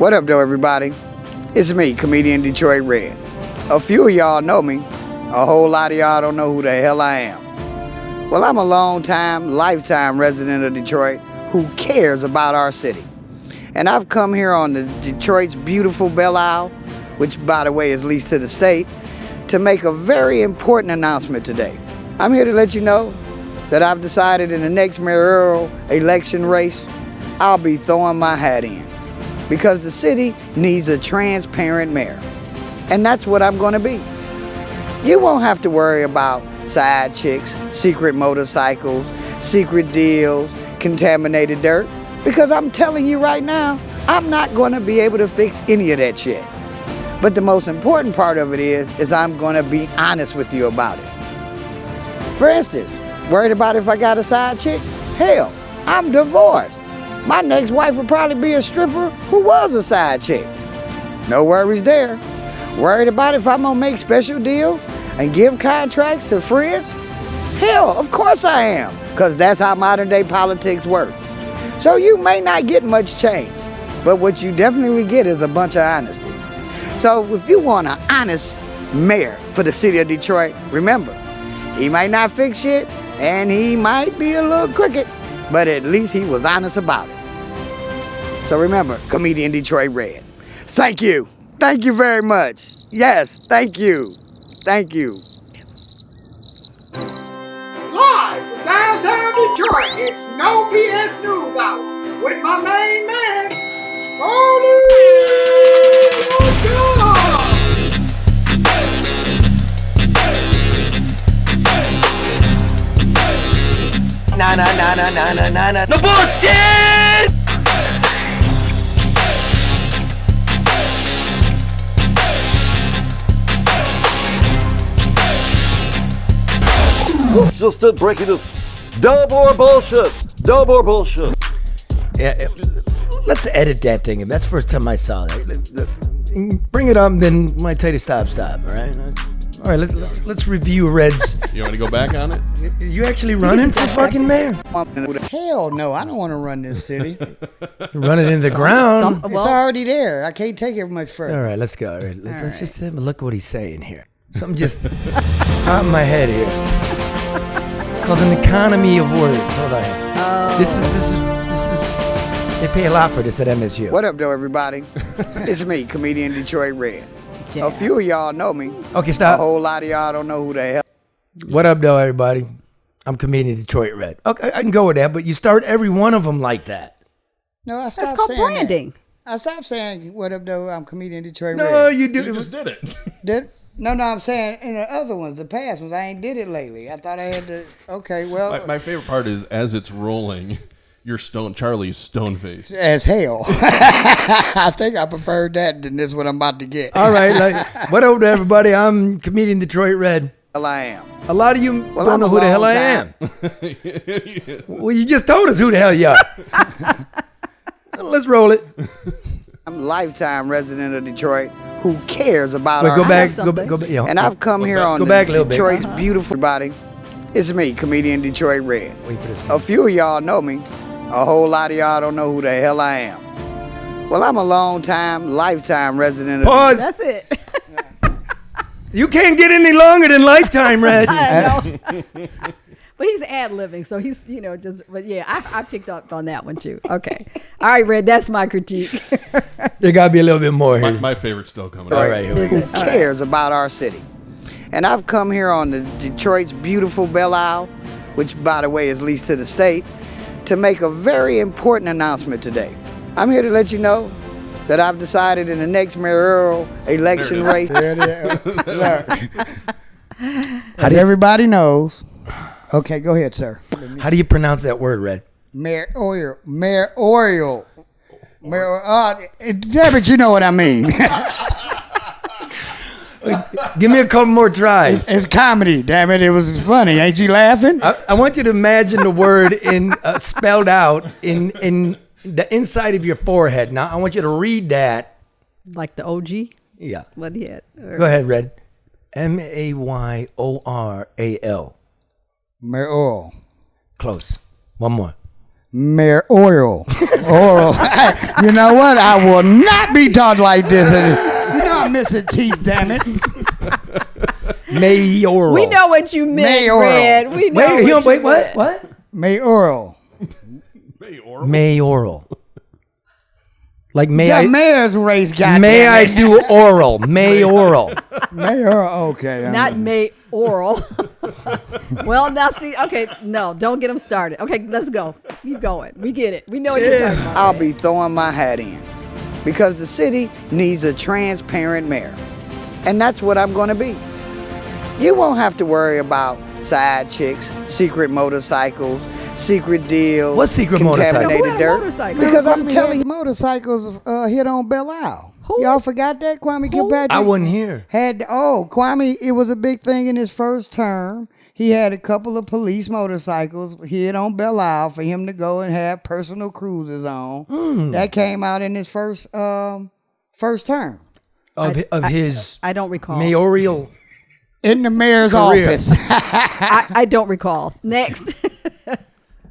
What up, though, everybody? It's me, comedian Detroit Red. A few of y'all know me. A whole lot of y'all don't know who the hell I am. Well, I'm a long-time, lifetime resident of Detroit who cares about our city. And I've come here on the Detroit's beautiful Belle Isle, which, by the way, is leased to the state, to make a very important announcement today. I'm here to let you know that I've decided in the next mayoral election race, I'll be throwing my hat in. Because the city needs a transparent mayor. And that's what I'm gonna be. You won't have to worry about side chicks, secret motorcycles, secret deals, contaminated dirt, because I'm telling you right now, I'm not gonna be able to fix any of that shit. But the most important part of it is I'm gonna be honest with you about it. For instance, worried about if I got a side chick? Hell, I'm divorced. My next wife would probably be a stripper who was a side chick. No worries there. Worried about if I'm gonna make special deals and give contracts to friends? Hell, of course I am, because that's how modern day politics work. So you may not get much change, but what you definitely get is a bunch of honesty. So if you want an honest mayor for the city of Detroit, remember, he might not fix shit and he might be a little crooked, but at least he was honest about it. So remember, comedian Detroit Red. Thank you. Thank you very much. Yes, thank you. Thank you. Live from downtown Detroit, it's No BS News Hour with my main man, Scotty. No bullshit! It's just it breaking news. No more bullshit. No more bullshit. Yeah, let's edit that thing. That's the first time I saw that. Bring it up, then when I tell you stop, all right? All right, let's review Red's. You want to go back on it? You actually running for fucking mayor? Hell no, I don't want to run this city. You're running into the ground. It's already there. I can't take it much further. All right, let's go. All right, let's just have a look at what he's saying here. Something just popped in my head here. It's called an economy of words. Hold on. This is. They pay a lot for this at MSU. What up, though, everybody? It's me, comedian Detroit Red. A few of y'all know me. Okay, stop. A whole lot of y'all don't know who the hell. What up, though, everybody? I'm comedian Detroit Red. Okay, I can go with that, but you start every one of them like that. No, I stopped That's called saying branding. That. I stopped saying, what up, though, I'm comedian Detroit Red. No, you do. You just did it. Did? No, I'm saying in the other ones, the past ones, I ain't did it lately. I thought I had to, okay, well. My favorite part is as it's rolling, you're Charlie's stone face. As hell. I think I preferred that than this what I'm about to get. All right, what up to everybody? I'm comedian Detroit Red. Hell I am. A lot of you don't I'm know a who the hell I long am. Well, you just told us who the hell you are. Let's roll it. I'm a lifetime resident of Detroit who cares about Wait, our go back. something. Go back. Yeah. And I've come here on Go back a little bit. Detroit's beautiful body. It's me, comedian Detroit Red. Wait for this. A few of y'all know me. A whole lot of y'all don't know who the hell I am. Well, I'm a long-time, lifetime resident of Pause. That's it. You can't get any longer than lifetime, Red. I know. But he's ad-libbing, so he's, but yeah, I picked up on that one too. Okay. All right, Red, that's my critique. There got to be a little bit more here. My favorite's still coming All up. right. who cares about our city. And I've come here on the Detroit's beautiful Belle Isle, which, by the way, is leased to the state, to make a very important announcement today. I'm here to let you know that I've decided in the next mayoral election race. There it is. Look. As everybody knows. Okay, go ahead, sir. How do you pronounce that word, Red? Mayoral. Damn it, you know what I mean. Give me a couple more tries. It's comedy, damn it. It was funny. Ain't you laughing? I want you to imagine the word spelled out in the inside of your forehead. Now, I want you to read that. Like the OG? Yeah. What he had. Go ahead, Red. Mayoral. Mayoral. Close. One more. Mayor Oral. You know what? I will not be taught like this. You know I'm missing teeth, damn it. Mayoral. We know what you meant, Mayoral. Red. We know Wait, what you meant. what? Mayoral. Mayoral. Like may The I? mayor's race, goddamn May I it. do oral? Mayoral. Mayoral, okay. Not May oral. Well, now see, okay, no, don't get them started. Okay, let's go. Keep going. We get it. We know what you're talking about. I'll be throwing my hat in because the city needs a transparent mayor. And that's what I'm going to be. You won't have to worry about side chicks, secret motorcycles, secret deals. What secret motorcycle? contaminated Who had a dirt. motorcycle? Because I'm telling you, motorcycles hit on Belle Isle. Who? Y'all forgot that? Kwame Kilpatrick? I wasn't here. Kwame, it was a big thing in his first term. He had a couple of police motorcycles hit on Belle Isle for him to go and have personal cruises on. That came out in his first term. Of his I don't recall. mayoral. In the mayor's Career. office. I don't recall. Next.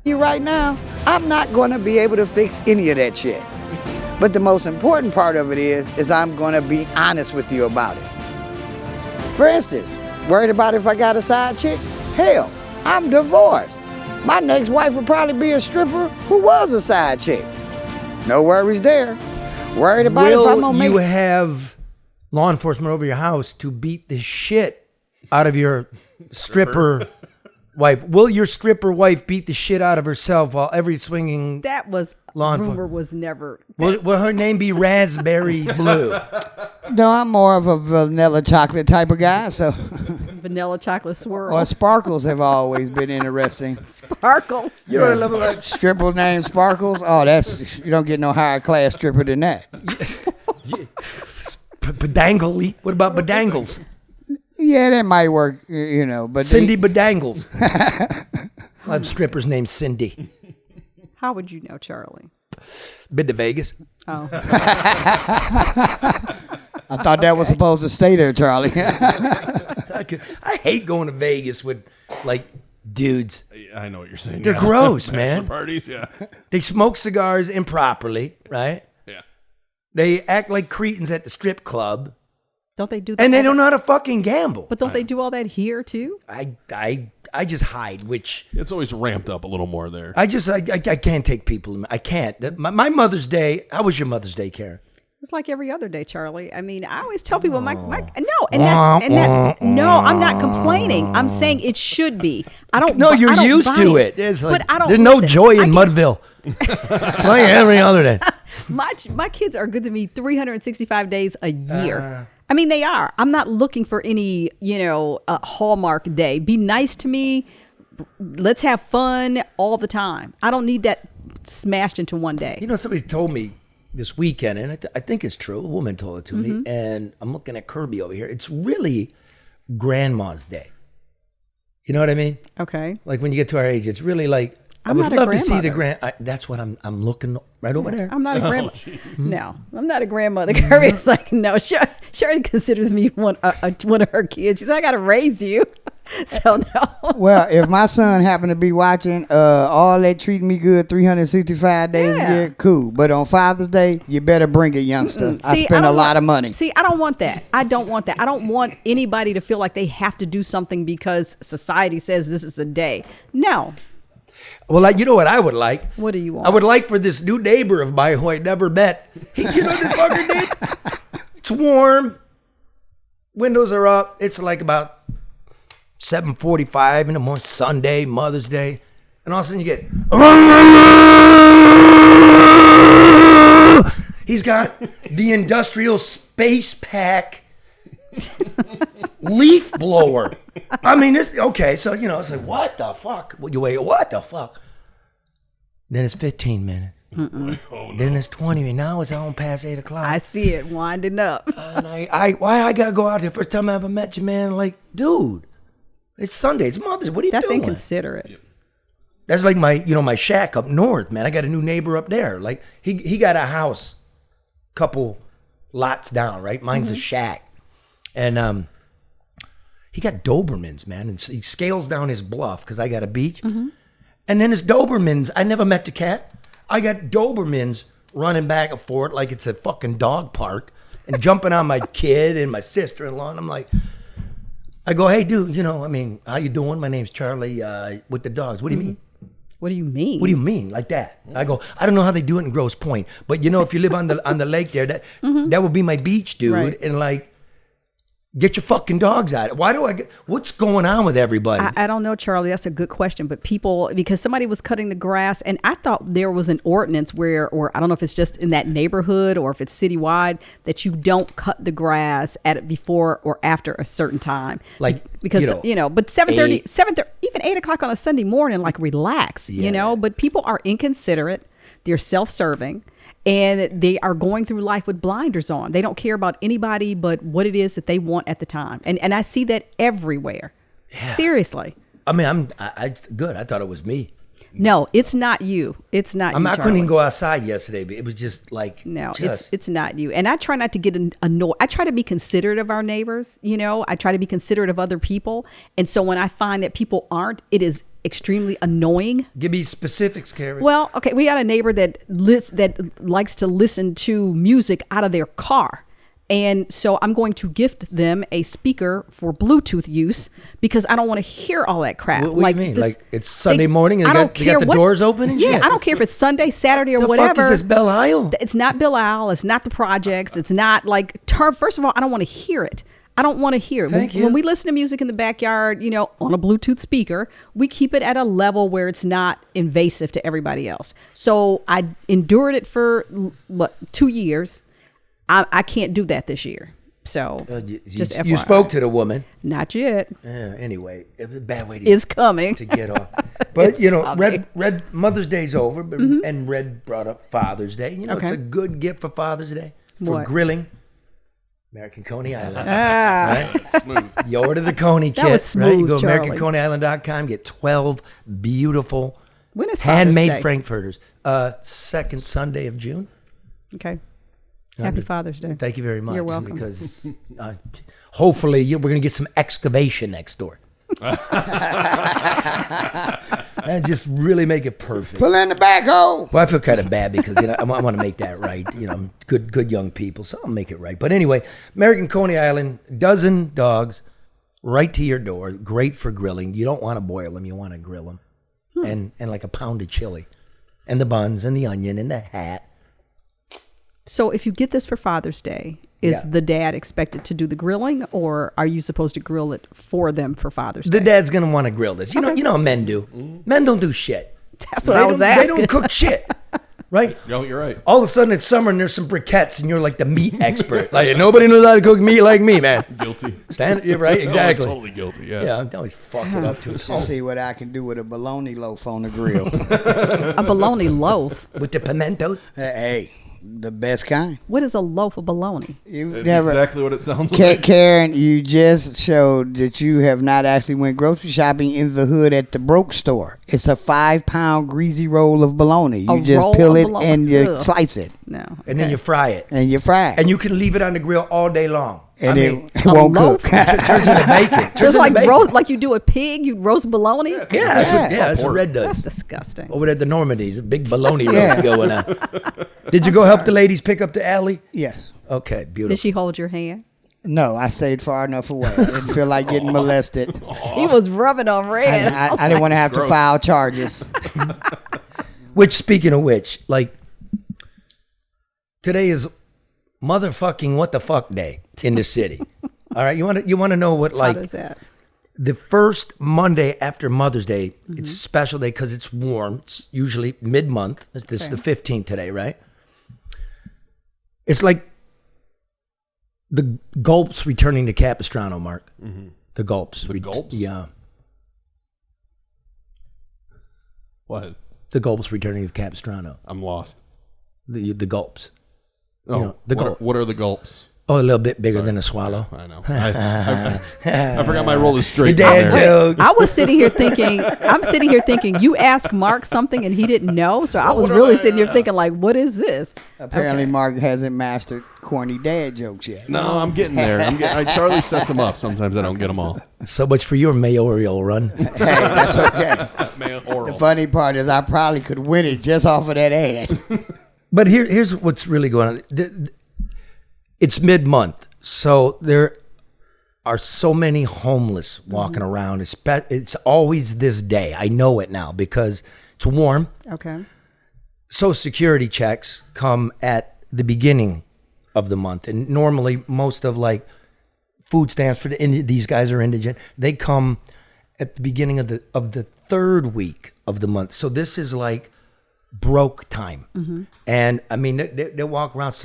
You right now, I'm not going to be able to fix any of that shit. But the most important part of it is I'm going to be honest with you about it. For instance, worried about if I got a side chick? Hell, I'm divorced. My next wife would probably be a stripper who was a side chick. No worries there. Worried about if I'm Will going to you make... have law enforcement over your house to beat the shit out of your stripper wife? Will your stripper wife beat the shit out of herself while every swinging... That was, Law rumor enforcement. was never. Will her name be Raspberry Blue? No, I'm more of a vanilla chocolate type of guy, so... Vanilla chocolate swirl. Or sparkles have always been interesting. Sparkles. You know what I love about Stripper named Sparkles? Oh, that's... You don't get no higher class stripper than that. Bedangle? What about Bedangles? Yeah, that might work, you know, but... Cindy Bedangles. I have strippers named Cindy. How would you know, Charlie? Been to Vegas. Oh. I thought that was supposed to stay there, Charlie. I hate going to Vegas with, like, dudes. I know what you're saying. They're yeah. gross, Bachelor man. Parties, yeah. They smoke cigars improperly, right? Yeah. They act like cretins at the strip club, Don't they do that? and they don't know how to fucking gamble. But don't they do all that here, too? I just hide, which It's always ramped up a little more there. I can't take people. I can't. My Mother's Day. How was your Mother's Day, Karen? It's like every other day, Charlie. I mean, I always tell people no, I'm not complaining. I'm saying it should be. I don't. No, you're I don't used buy to it. It's like, but I don't. There's no listen, joy I in get- Mudville. It's like every other day. My kids are good to me 365 days a year. I mean, they are. I'm not looking for any, Hallmark day. Be nice to me. Let's have fun all the time. I don't need that smashed into one day. You know, somebody told me this weekend, and I think it's true. A woman told it to me, and I'm looking at Kirby over here. It's really Grandma's Day. You know what I mean? Okay. Like when you get to our age, it's really like I I'm would not a love to see the grandmother. That's what I'm looking right over there. I'm not a grandmother. No, I'm not a grandmother. Kirby is like, no, Sherry considers me one of her kids. She's like, I got to raise you. So no. Well, if my son happened to be watching all that treating me good 365 days Yeah. a year, cool. But on Father's Day, you better bring it, youngster. I spend a lot of money. See, I don't want that. I don't want that. I don't want anybody to feel like they have to do something because society says this is a day. No. Well, you know what I would like? What do you want? I would like for this new neighbor of mine who I never met. You know what this fucker did? It's warm. Windows are up. It's like about 7:45 in the morning, Sunday, Mother's Day. And all of a sudden you get... He's got the industrial space pack leaf blower. I mean, it's so, it's like, what the fuck? What the fuck? Then it's 15 minutes. Then it's 20 minutes. Now it's on past 8 o'clock. I see it winding up. And why I gotta go out there? First time I ever met you, man. Like, dude, it's Sunday. It's Mother's. What are you That's doing? inconsiderate. That's like my shack up north, man. I got a new neighbor up there. Like he got a house, couple lots down, right? Mine's a shack, and he got Dobermans, man. And he scales down his bluff because I got a beach, And then it's Dobermans. I never met the cat. I got Dobermans running back and forth like it's a fucking dog park and jumping on my kid and my sister-in-law. And I'm like, I go, hey, dude, how you doing? My name's Charlie with the dogs. What do you mean? What do you mean? What do you mean? Like that? I go, I don't know how they do it in Grosse Pointe, but if you live on the lake there, that would be my beach, dude. Right. And like, get your fucking dogs out. What's going on with everybody? I don't know, Charlie. That's a good question. But because somebody was cutting the grass, and I thought there was an ordinance or I don't know if it's just in that neighborhood or if it's citywide, that you don't cut the grass before or after a certain time. Because but 7:30, even 8 o'clock on a Sunday morning, like relax, But people are inconsiderate. They're self-serving. And they are going through life with blinders on. They don't care about anybody but what it is that they want at the time. And I see that everywhere. Yeah. Seriously. I mean, I good. I thought it was me. No, it's not you. It's not you, I couldn't even go outside yesterday, but it was just like... No, it's not you. And I try not to get annoyed. I try to be considerate of our neighbors, I try to be considerate of other people. And so when I find that people aren't, it is extremely annoying. Give me specifics, Carrie. Well, okay, we got a neighbor that likes to listen to music out of their car. And so I'm going to gift them a speaker for Bluetooth use because I don't want to hear all that crap. What do you mean? Like it's Sunday morning and they got the doors open and shit? Yeah, I don't care if it's Sunday, Saturday, or the whatever. The fuck is this, Belle Isle? It's not Belle Isle. It's not the projects. It's not like, first of all, I don't want to hear it. I don't want to hear it. When we listen to music in the backyard, on a Bluetooth speaker, we keep it at a level where it's not invasive to everybody else. So I endured it for 2 years. I can't do that this year. So just FYI. You spoke to the woman. Not yet. Anyway, it was a bad way it's coming to get off. But Red Mother's Day's over, and Red brought up Father's Day. It's a good gift for Father's Day for grilling. American Coney Island. Right? Smooth. You order the Coney kit. That was smooth, right? You go Charlie. AmericanConeyIsland.com, get 12 beautiful when is Father's handmade Day? Frankfurters. Second Sunday of June. Okay. Happy Father's Day. Thank you very much. You're welcome. Because hopefully we're going to get some excavation next door. And just really make it perfect. Pull in the backhoe. Well, I feel kind of bad because I want to make that right. Good young people, so I'll make it right. But anyway, American Coney Island, dozen dogs, right to your door. Great for grilling. You don't want to boil them; you want to grill them, and like a pound of chili, and the buns, and the onion, and the hat. So if you get this for Father's Day, is the dad expected to do the grilling, or are you supposed to grill it for them for Father's Day? The dad's going to want to grill this. You know how men do. Men don't do shit. That's what I was asking. They don't cook shit, right? No, you're right. All of a sudden it's summer and there's some briquettes and you're like the meat expert. Like nobody knows how to cook meat like me, man. Guilty. You're right, exactly. No, I'm totally guilty, yeah. Yeah, I'm always fucking up to it. Let's see what I can do with a bologna loaf on the grill. A bologna loaf? With the pimentos? Hey. The best kind. What is a loaf of bologna? That's exactly what it sounds like. Karen, you just showed that you have not actually went grocery shopping in the hood at the broke store. It's a 5-pound greasy roll of bologna. You just peel it and you slice it. No. Okay. And then you fry it. And you fry it. And you can leave it on the grill all day long. And it won't cook. It turns into bacon. So it's like roast, like you do a pig, you roast bologna? Yeah, that's what Red does. That's disgusting. Over there at the Normandy's, a big bologna roast going on. Did you go help the ladies pick up the alley? Yes. Okay, beautiful. Did she hold your hand? No, I stayed far enough away. I didn't feel like getting molested. She was rubbing on Red. I didn't want to have to file charges. Which, speaking of which, like, today is motherfucking what the fuck day in the city. All right, you want to know what, like, how does that? The first Monday after Mother's Day, it's a special day because it's warm. It's usually mid-month. This is the 15th today, right? It's like the gulps returning to Capistrano, Mark. Mm-hmm. The gulps. The gulps? Yeah. What? The gulps returning to Capistrano. I'm lost. The gulps. Oh, You know, the gulp. What are the gulps? Oh, a little bit bigger than a swallow. I know. I forgot my role is straight. Dad there. joke. I was sitting here thinking, you asked Mark something and he didn't know. So I was really sitting here thinking, like, what is this? Apparently, Mark hasn't mastered corny dad jokes yet. No, I'm getting there. Charlie sets them up. Sometimes I don't get them all. So much for your mayoral run. Hey, that's okay. Mayoral. The funny part is I probably could win it just off of that ad. But here's what's really going on. It's mid-month, so there are so many homeless walking around. It's always this day. I know it now because it's warm. Okay. Social Security checks come at the beginning of the month, and normally most of like food stamps for these guys are indigent. They come at the beginning of the third week of the month. So this is like broke time. And I mean, they walk around.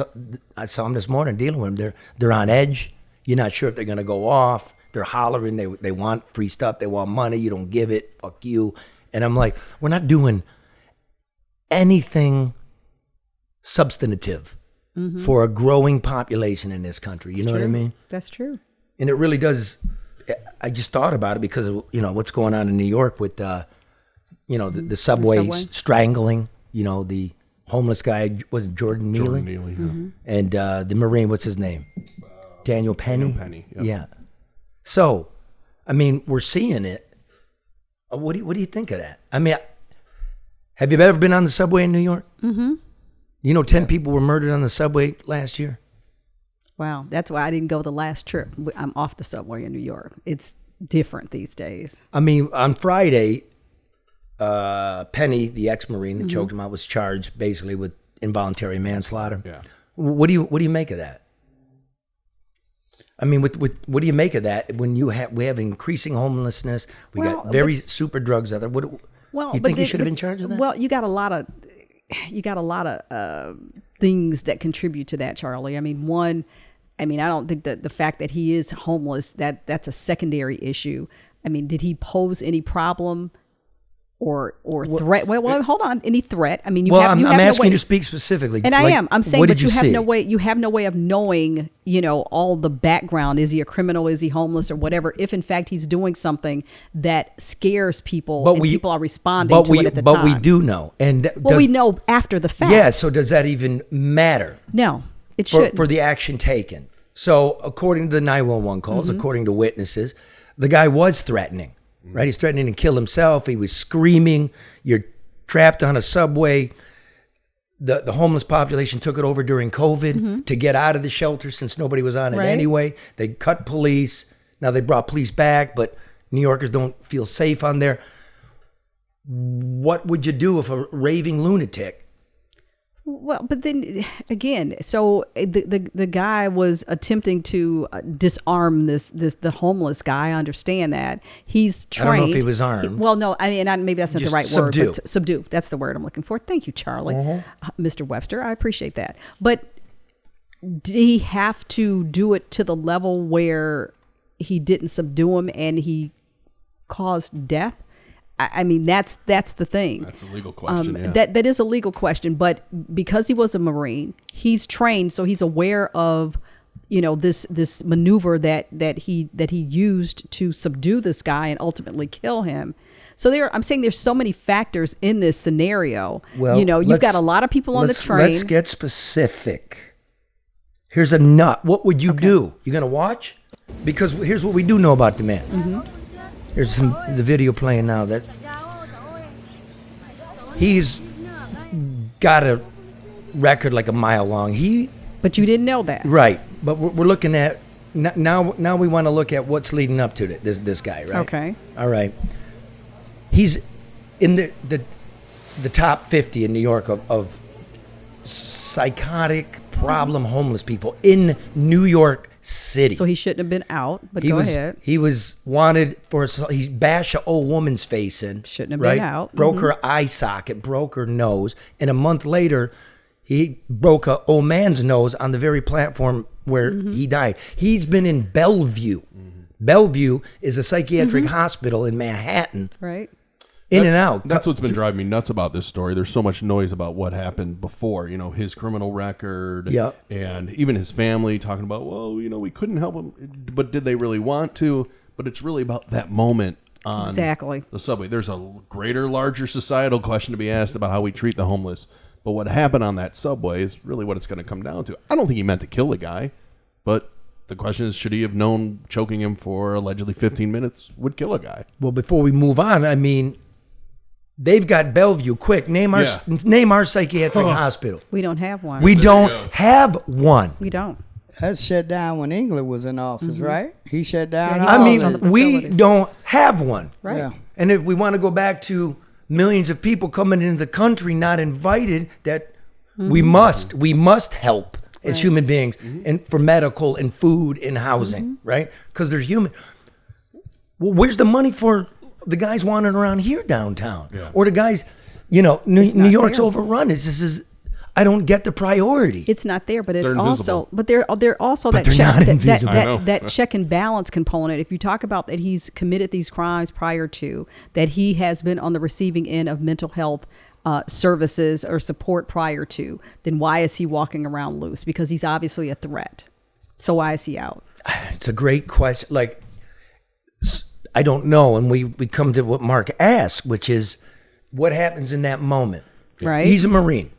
I saw them this morning dealing with them. They're on edge. You're not sure if they're going to go off. They're hollering. They want free stuff. They want money. You don't give it. Fuck you. And I'm like, we're not doing anything substantive for a growing population in this country. You know what I mean? That's true. And it really does. I just thought about it because of, what's going on in New York with, the subway strangling, the homeless guy, was it Jordan Neely? Jordan Neely, yeah. And the Marine, what's his name? Daniel Penny? Daniel Penny, yep. Yeah. So, I mean, we're seeing it. What do you think of that? I mean, have you ever been on the subway in New York? Mm-hmm. 10 people were murdered on the subway last year. Wow. That's why I didn't go the last trip. I'm off the subway in New York. It's different these days. I mean, on Friday, Penny, the ex-Marine that choked him out, was charged basically with involuntary manslaughter. Yeah. What do you make of that? I mean, what do you make of that when we have increasing homelessness? We got super drugs out there. You think he should have been charged with that? Well, you got a lot of things that contribute to that, Charlie. I mean, I don't think that the fact that he is homeless, that's a secondary issue. I mean, did he pose any problem or threat? Well, hold on. Any threat? I mean, I'm asking you to speak specifically. And I am. I'm saying, but you have see? no way. You have no way of knowing, all the background. Is he a criminal? Is he homeless or whatever? If in fact he's doing something that scares people, and people are responding to it at the time. But we do know, and we know after the fact. Yeah. So does that even matter? No, it shouldn't. For the action taken. So according to the 911 calls, according to witnesses, the guy was threatening. Right, he's threatening to kill himself. He was screaming. You're trapped on a subway. The homeless population took it over during COVID to get out of the shelter since nobody was on it anyway. They cut police. Now they brought police back, but New Yorkers don't feel safe on there. What would you do if a raving lunatic? Well, but then again, so the guy was attempting to disarm the homeless guy. I understand that he's trained. I don't know if he was armed. Maybe that's not the right subdue. word. But subdue. That's the word I'm looking for. Thank you, Charlie, Mr. Webster. I appreciate that. But did he have to do it to the level where he didn't subdue him and he caused death? I mean, that's the thing. That's a legal question. That is a legal question. But because he was a Marine, he's trained, so he's aware of, this maneuver that he used to subdue this guy and ultimately kill him. So I'm saying there's so many factors in this scenario. Well, you've got a lot of people on the train. Let's get specific. Here's a nut. What would you do? You gonna watch? Because here's what we do know about the man. Here's the video playing now that he's got a record like a mile long. But you didn't know that, right? But we're looking at now. Now we want to look at what's leading up to this guy, right? Okay. All right. He's in the top 50 in New York of psychotic problem homeless people in New York City. So he shouldn't have been out, but go ahead. He was wanted he bashed an old woman's face in. Shouldn't have been out. Broke her eye socket, broke her nose, and a month later, he broke an old man's nose on the very platform where he died. He's been in Bellevue. Bellevue is a psychiatric hospital in Manhattan. Right. in and out. That's what's been driving me nuts about this story. There's so much noise about what happened before, his criminal record, Yep. and even his family talking about, well, we couldn't help him, but did they really want to? But it's really about that moment on Exactly. the subway. There's a greater, larger societal question to be asked about how we treat the homeless, but what happened on that subway is really what it's going to come down to. I don't think he meant to kill the guy, but the question is, should he have known choking him for allegedly 15 minutes would kill a guy? Well, before we move on, I mean, they've got Bellevue. Quick, name our psychiatric hospital. We don't have one. We don't have one. We don't. That's shut down when England was in office, right? He shut down. Yeah, he I all was of on it. the we facilities. don't have one. Right. Yeah. And if we want to go back to millions of people coming into the country not invited, that we must help as human beings and for medical and food and housing, right? Because they're human. Well, where's the money for the guys wandering around here downtown? Yeah. Or the guys, New not York's there. overrun. This is I don't get the priority. It's not there, but it's They're also, invisible. they're also But that they're not check, invisible. I know. that check and balance component. If you talk about that he's committed these crimes prior to, that he has been on the receiving end of mental health services or support prior to, then why is he walking around loose? Because he's obviously a threat. So why is he out? It's a great question. Like, I don't know. And we come to what Mark asked, which is what happens in that moment. Right. He's a Marine.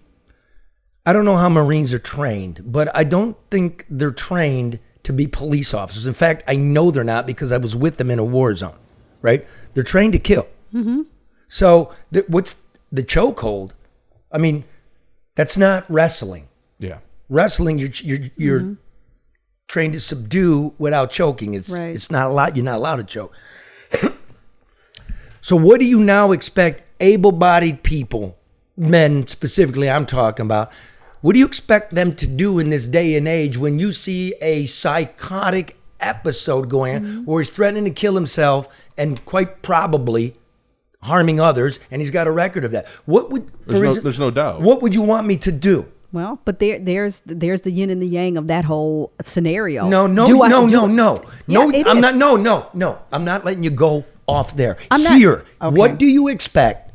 I don't know how Marines are trained, but I don't think they're trained to be police officers. In fact, I know they're not because I was with them in a war zone, right? They're trained to kill. Mm-hmm. So what's the chokehold? I mean, that's not wrestling. Yeah. Wrestling, you're trained to subdue without choking. Right. It's not allowed. You're not allowed to choke. So what do you now expect able-bodied people, men specifically I'm talking about, what do you expect them to do in this day and age when you see a psychotic episode going on where he's threatening to kill himself and quite probably harming others, and he's got a record of that? What would, There's no doubt. what would you want me to do? Well, but there's the yin and the yang of that whole scenario. No. Yeah, it I'm is. not. No. I'm not letting you go off there. I'm not- Here, okay. what do you expect?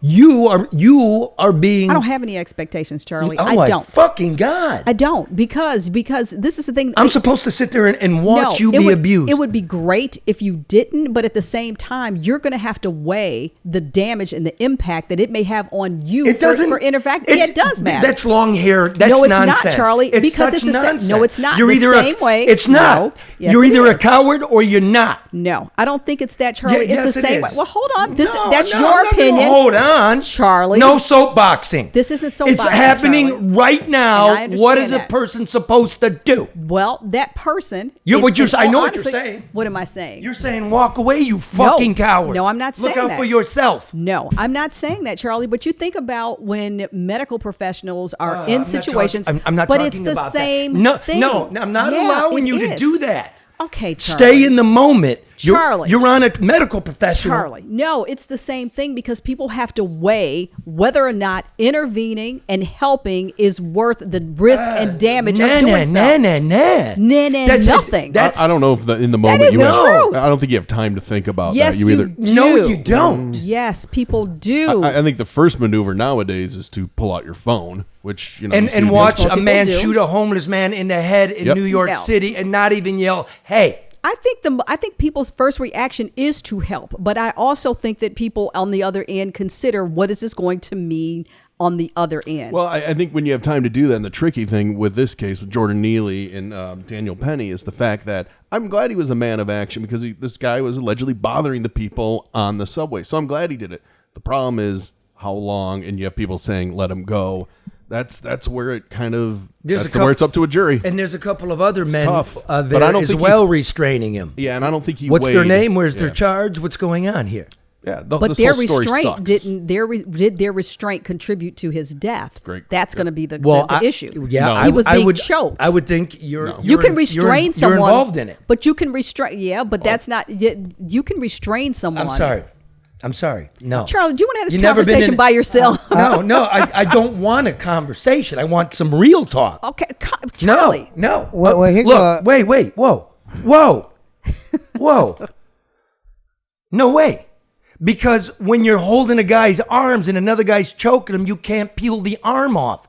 You are being. I don't have any expectations, Charlie. Oh I my don't. fucking God! I don't because this is the thing. I'm supposed to sit there and watch you it be would, abused. It would be great if you didn't, but at the same time, you're going to have to weigh the damage and the impact that it may have on you It doesn't. for interacting. Yeah, it does matter. That's long hair. That's No, it's nonsense. not, Charlie, It's because such it's the same- nonsense. no, it's not. You're The either same way. It's not. No. Yes, You're it either a is. coward or you're not. No, I don't think it's that, Charlie. Yeah, it's yes, the it same way. is. Well, hold on. No, That's no, your I'm not gonna opinion. Hold on, Charlie. No soapboxing. This isn't It's soapboxing, happening Charlie. right now. And I understand What is a that. person supposed to do? Well, that person. I know what you're honestly, saying. What am I saying? You're saying walk away, you fucking coward. No, I'm not saying Look out that. for yourself. No, I'm not saying that, Charlie. But you think about when medical professionals are in situations. I'm not but talking it's the about same that. thing. No, I'm not Yeah, allowing it you to is. do that. Okay, Charlie. Stay in the moment. Charlie. You're on a medical professional. Charlie. No, it's the same thing because people have to weigh whether or not intervening and helping is worth the risk and damage of doing so. Nothing. That's I don't know if in the moment is you have, true. I don't think you have time to think about Yes, that. You either do. no, you don't. Yes, people do. I think the first maneuver nowadays is to pull out your phone, which you see And the watch Most a people man do. shoot a homeless man in the head in Yep. New York No. City and not even yell, "Hey." I think people's first reaction is to help, but I also think that people on the other end consider what is this going to mean on the other end. Well, I think when you have time to do that, and the tricky thing with this case with Jordan Neely and Daniel Penny is the fact that I'm glad he was a man of action because this guy was allegedly bothering the people on the subway. So I'm glad he did it. The problem is how long, and you have people saying, let him go. That's where it kind of, where it's up to a jury. And there's a couple of other men tough, but there I don't as think well restraining him. Yeah, and I don't think he What's their weighed- name? Where's their yeah. charge? What's going on here? Yeah, but this their whole story restraint sucks. did their restraint contribute to his death? Great. That's going to be the issue. Yeah, No. He was I being would, choked. I would think you're You can restrain you're someone. involved in it. But you can restrain. Yeah, but that's not. You can restrain someone. I'm sorry. No. Charlie, do you want to have this You've never been conversation in- by yourself? No. I don't want a conversation. I want some real talk. Okay, Charlie. No. Well, here Look, go- wait. Whoa. No way. Because when you're holding a guy's arms and another guy's choking him, you can't peel the arm off.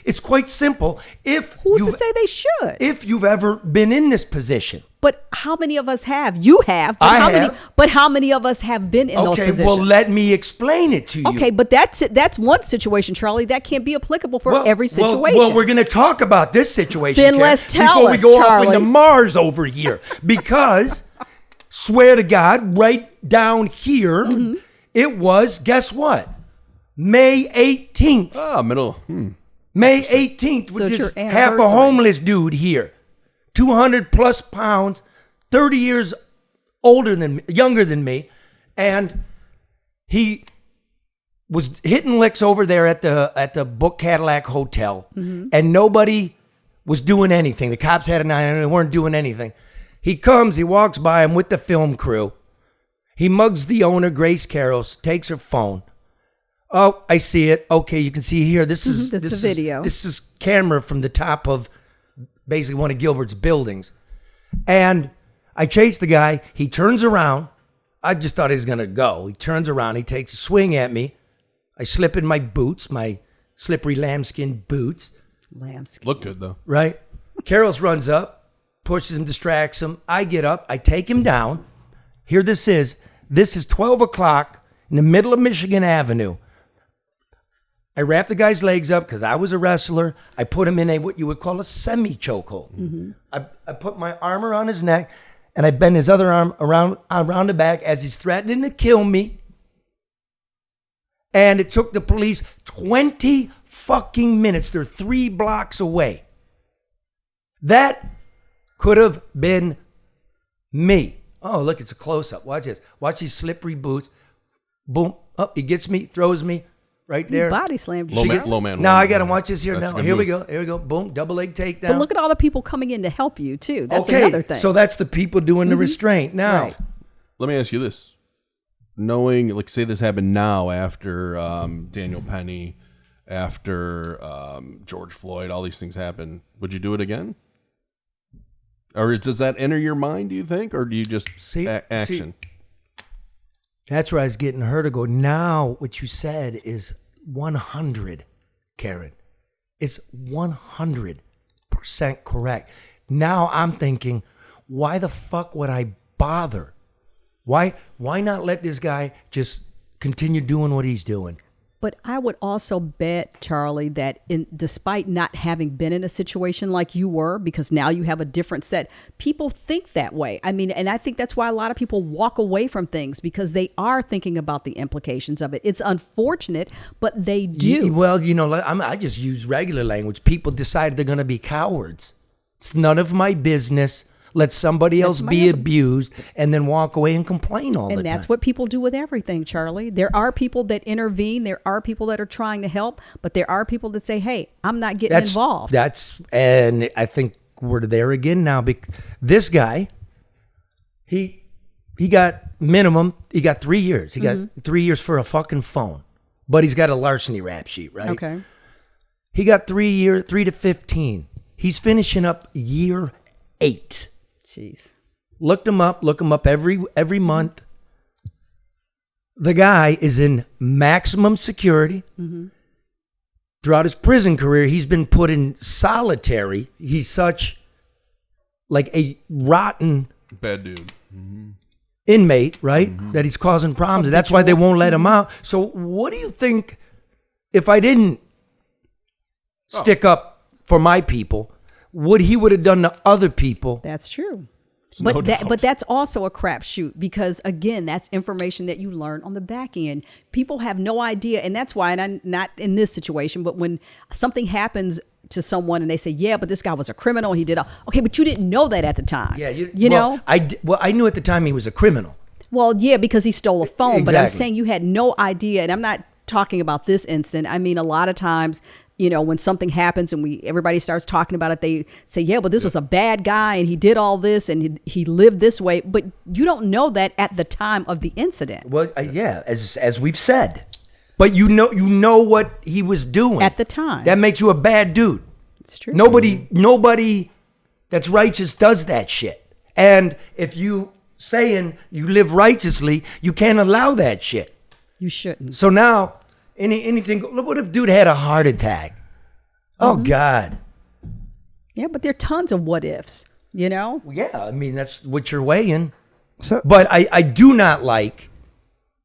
It's quite simple. Who's to say they should? If you've ever been in this position. But how many of us have? You have. But I how have. Many, but how many of us have been in those positions? Well, let me explain it to you. Okay, but that's one situation, Charlie. That can't be applicable for every situation. Well, we're going to talk about this situation, Then Karen, let's tell before us, we go Charlie. off into Mars over here. Because, swear to God, right down here, it was, guess what? May 18th. Ah, middle. May 18th So with it's this your half a anniversary. homeless dude here. 200 plus pounds, 30 years younger than me. And he was hitting licks over there at the Book Cadillac Hotel. And nobody was doing anything. The cops had an eye on him. They weren't doing anything. He comes, he walks by him with the film crew. He mugs the owner, Grace Carroll, takes her phone. Oh, I see it. Okay, you can see here. This is That's the video. This is camera from the top of basically one of Gilbert's buildings. And I chase the guy. He turns around. I just thought he was going to go. He turns around. He takes a swing at me. I slip in my boots, my slippery lambskin boots. Lambskin. Look good, though. Right? Carol's runs up, pushes him, distracts him. I get up. I take him down. Here this is. This is 12 o'clock in the middle of Michigan Avenue. I wrapped the guy's legs up because I was a wrestler. I put him in what you would call a semi-chokehold. I put my arm around his neck, and I bend his other arm around the back as he's threatening to kill me. And it took the police 20 fucking minutes. They're 3 blocks away. That could have been me. Oh, look, it's a close-up. Watch this. Watch these slippery boots. Boom. Up, he gets me, throws me. Right there. Body slammed you. Low man. Now I got to watch this here. That's Now a good here we move. go. Here we go. Boom. Double leg takedown. But look at all the people coming in to help you too. That's okay, another thing. so that's the people doing the restraint. Now, Right. Let me ask you this. Knowing, like, say this happened now after Daniel Penny, after George Floyd, all these things happen, would you do it again? Or does that enter your mind, do you think? Or do you just action? that's where I was getting her to go. Now, what you said is 100, Karen. It's 100% correct. Now I'm thinking, why the fuck would I bother? Why not let this guy just continue doing what he's doing? But I would also bet, Charlie, that despite not having been in a situation like you were, because now you have a different set, people think that way. I mean, and I think that's why a lot of people walk away from things, because they are thinking about the implications of it. It's unfortunate, but they do. Well, I just use regular language. People decide they're going to be cowards. It's none of my business. Let somebody else be abused and then walk away and complain all the time. And that's what people do with everything, Charlie. There are people that intervene. There are people that are trying to help, but there are people that say, hey, I'm not getting involved. And I think we're there again now. This guy, he got minimum, he got 3 years. He got 3 years for a fucking phone, but he's got a larceny rap sheet, right? Okay. He got 3 to 15. He's finishing up year 8. Jeez. Look him up every month. The guy is in maximum security. Throughout his prison career, he's been put in solitary. He's such like a rotten Bad dude. inmate, right? That he's causing problems. That's why they won't let him out. So what do you think if I didn't stick up for my people, what he would have done to other people? That's true. No But doubt. but that's also a crapshoot, because again, that's information that you learn on the back end. People have no idea, and that's why. And I'm not in this situation, but when something happens to someone and they say, "Yeah, but this guy was a criminal. He did okay," but you didn't know that at the time. Yeah, you know. I knew at the time he was a criminal. Well, yeah, because he stole a phone. But I'm Exactly. saying you had no idea, and I'm not talking about this instant. I mean, a lot of times, when something happens and everybody starts talking about it, they say, yeah, but this was a bad guy and he did all this and he lived this way. But you don't know that at the time of the incident. Well, yeah, as we've said. But you know what he was doing At the time. That makes you a bad dude. It's true. Nobody that's righteous does that shit. And if you saying you live righteously, you can't allow that shit. You shouldn't. So now, anything, look, what if dude had a heart attack? Oh, God. Yeah, but there are tons of what ifs, you know? Yeah, I mean, that's what you're weighing. So, But I do not like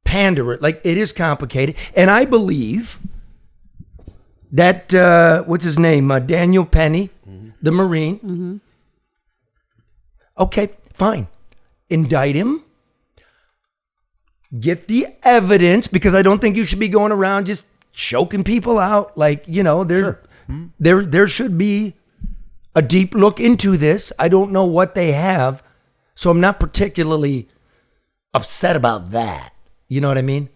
pander. Like, it is complicated. And I believe that, what's his name? Daniel Penny, the Marine. Okay, fine. Indict him. Get the evidence, because I don't think you should be going around just choking people out. Like, you know, there should be a deep look into this. I don't know what they have, so I'm not particularly upset about that. You know what I mean?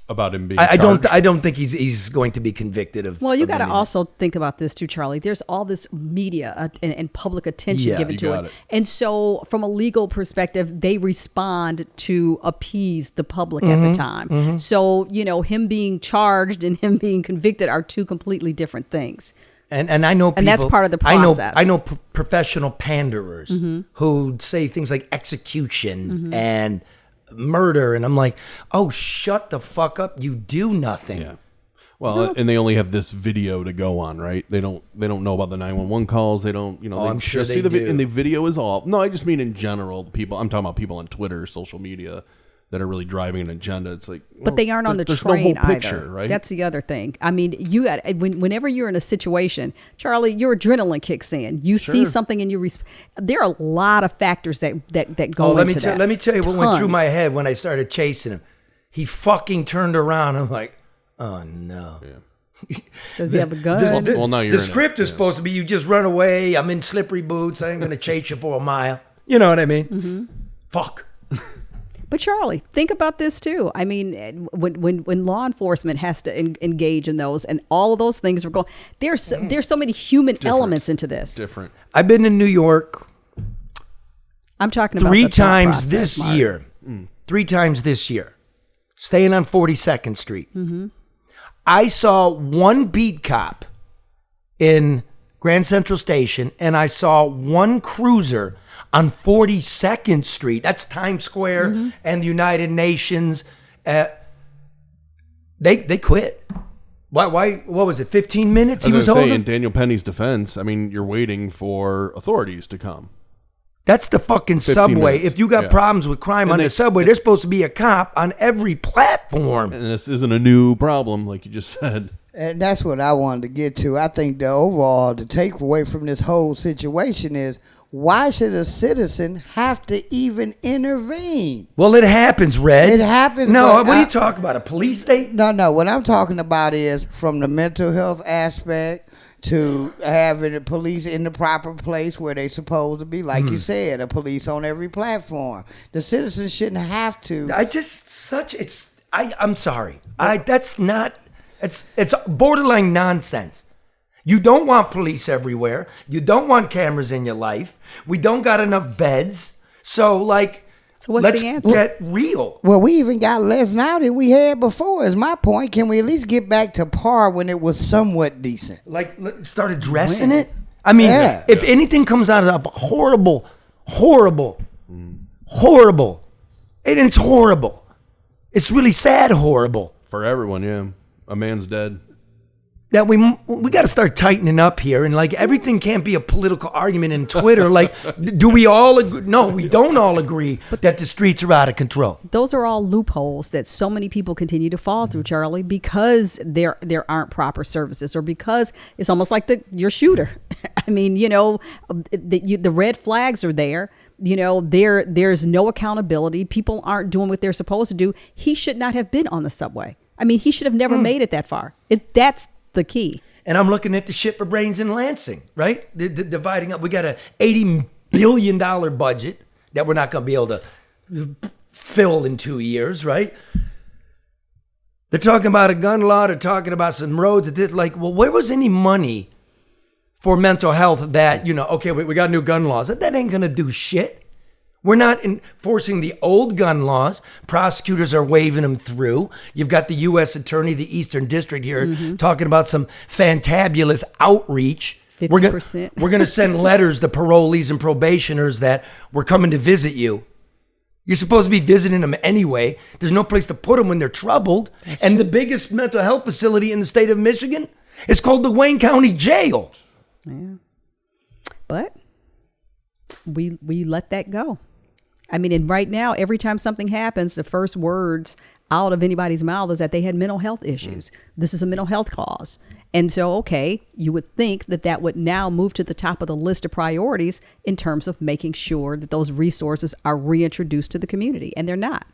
About him being I charged? don't think he's going to be convicted of. Well, you of got to anything. also think about this too, Charlie. There's all this media and public attention Yeah, given you to got it. it. And so from a legal perspective, they respond to appease the public at the time. So, you know, him being charged and him being convicted are two completely different things. And I know people, And that's part of the process. I know professional panderers who say things like execution and murder, and I'm like, oh, shut the fuck up! You do nothing. Yeah. Well, and they only have this video to go on, right? They don't know about the 911 calls. They don't, you know. Oh, they I'm sure just they see the do. and the video is all. No, I just mean in general. People. I'm talking about people on Twitter, social media, that are really driving an agenda. It's like, But they aren't on the there's train no whole picture, either. right? That's the other thing. I mean, you got whenever you're in a situation, Charlie, your adrenaline kicks in. You see something and there are a lot of factors that go into that. Let me tell you what went through Tons. my head when I started chasing him. He fucking turned around. I'm like, oh no. Does he have a gun? Well, now you're the in it, script is supposed to be you just run away. I'm in slippery boots. I ain't gonna chase you for a mile. You know what I mean? Fuck. But Charlie, think about this too. I mean, when law enforcement has to engage in those, and all of those things are going, there's so many human elements into this. different. I've been in New York I'm talking about three the thought times process, this Mark. year. 3 times this year. Staying on 42nd Street. I saw one beat cop in Grand Central Station, and I saw one cruiser on 42nd Street. That's Times Square and the United Nations. They quit. Why? What was it? 15 minutes? I He was was going to say, holding. in Daniel Penny's defense, I mean, you're waiting for authorities to come. That's the fucking 15 subway. minutes, If you got yeah. problems with crime on the subway, there's supposed to be a cop on every platform. And this isn't a new problem, like you just said. and that's what I wanted to get to. I think the takeaway from this whole situation is, why should a citizen have to even intervene? Well, it happens, Red. It happens, No, but what are you talking about? A police state? No. What I'm talking about is from the mental health aspect to having the police in the proper place where they're supposed to be. Like you said, a police on every platform. The citizens shouldn't have to. I'm sorry. It's borderline nonsense. You don't want police everywhere. You don't want cameras in your life. We don't got enough beds. So what's let's the answer? get real. Well, we even got less now than we had before, is my point. Can we at least get back to par when it was somewhat decent? Start addressing it. I mean, Yeah. if anything comes out of horrible, and it's horrible. It's really sad, horrible. For everyone, yeah. A man's dead. That we got to start tightening up here, and everything can't be a political argument in Twitter. Do we all agree? No, we don't all agree that the streets are out of control. Those are all loopholes that so many people continue to fall through, Charlie, because there aren't proper services, or because it's almost like your shooter. I mean, the red flags are there. There's no accountability. People aren't doing what they're supposed to do. He should not have been on the subway. I mean, he should have never made it that far. That's the key. And I'm looking at the shit for brains in Lansing, right? The dividing up. We got a $80 billion budget that we're not going to be able to fill in 2 years, right? They're talking about a gun law. They're talking about some roads. Where was any money for mental health that, okay, we got new gun laws. That ain't going to do shit. We're not enforcing the old gun laws. Prosecutors are waving them through. You've got the U.S. Attorney, the Eastern District here, talking about some fantabulous outreach. 50%. We're going to send letters to parolees and probationers that we're coming to visit you. You're supposed to be visiting them anyway. There's no place to put them when they're troubled. And the biggest mental health facility in the state of Michigan is called the Wayne County Jail. Yeah. But we let that go. I mean, and right now, every time something happens, the first words out of anybody's mouth is that they had mental health issues. This is a mental health cause. And so, okay, you would think that that would now move to the top of the list of priorities in terms of making sure that those resources are reintroduced to the community. And they're not.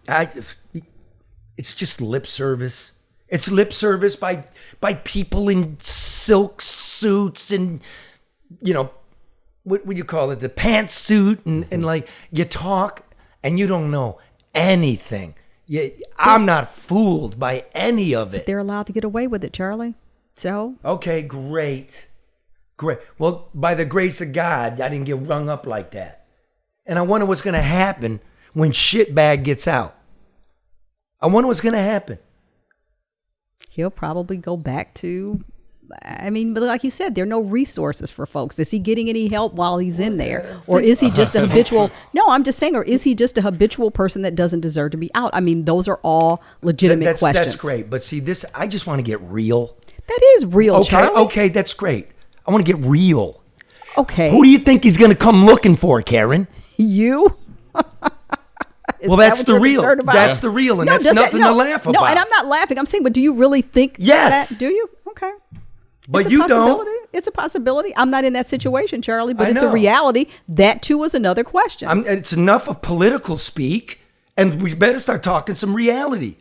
It's just lip service. It's lip service by people in silk suits and, you know, what would you call it? The pantsuit and like you talk and you don't know anything. I'm not fooled by any of it. They're allowed to get away with it, Charlie. So? Okay, great. Well, by the grace of God, I didn't get rung up like that. And I wonder what's going to happen when shitbag gets out. I wonder what's going to happen. He'll probably go back to... I mean, but like you said, there are no resources for folks. Is he getting any help while he's in there? Or is he just a habitual... No, I'm just saying, or is he just a habitual person that doesn't deserve to be out? I mean, those are all legitimate questions. That's great. But see, this, I just want to get real. That is real, okay, Charlie. Okay, that's great. I want to get real. Okay. Who do you think he's going to come looking for, Karen? You? Well, that's the real. That's the real, and that's nothing to laugh about. No, and I'm not laughing. I'm saying, but do you really think yes. that? Do you? Okay. But you don't. It's a possibility. I'm not in that situation, Charlie, but it's a reality. That, too, is another question. It's enough of political speak, and we better start talking some reality.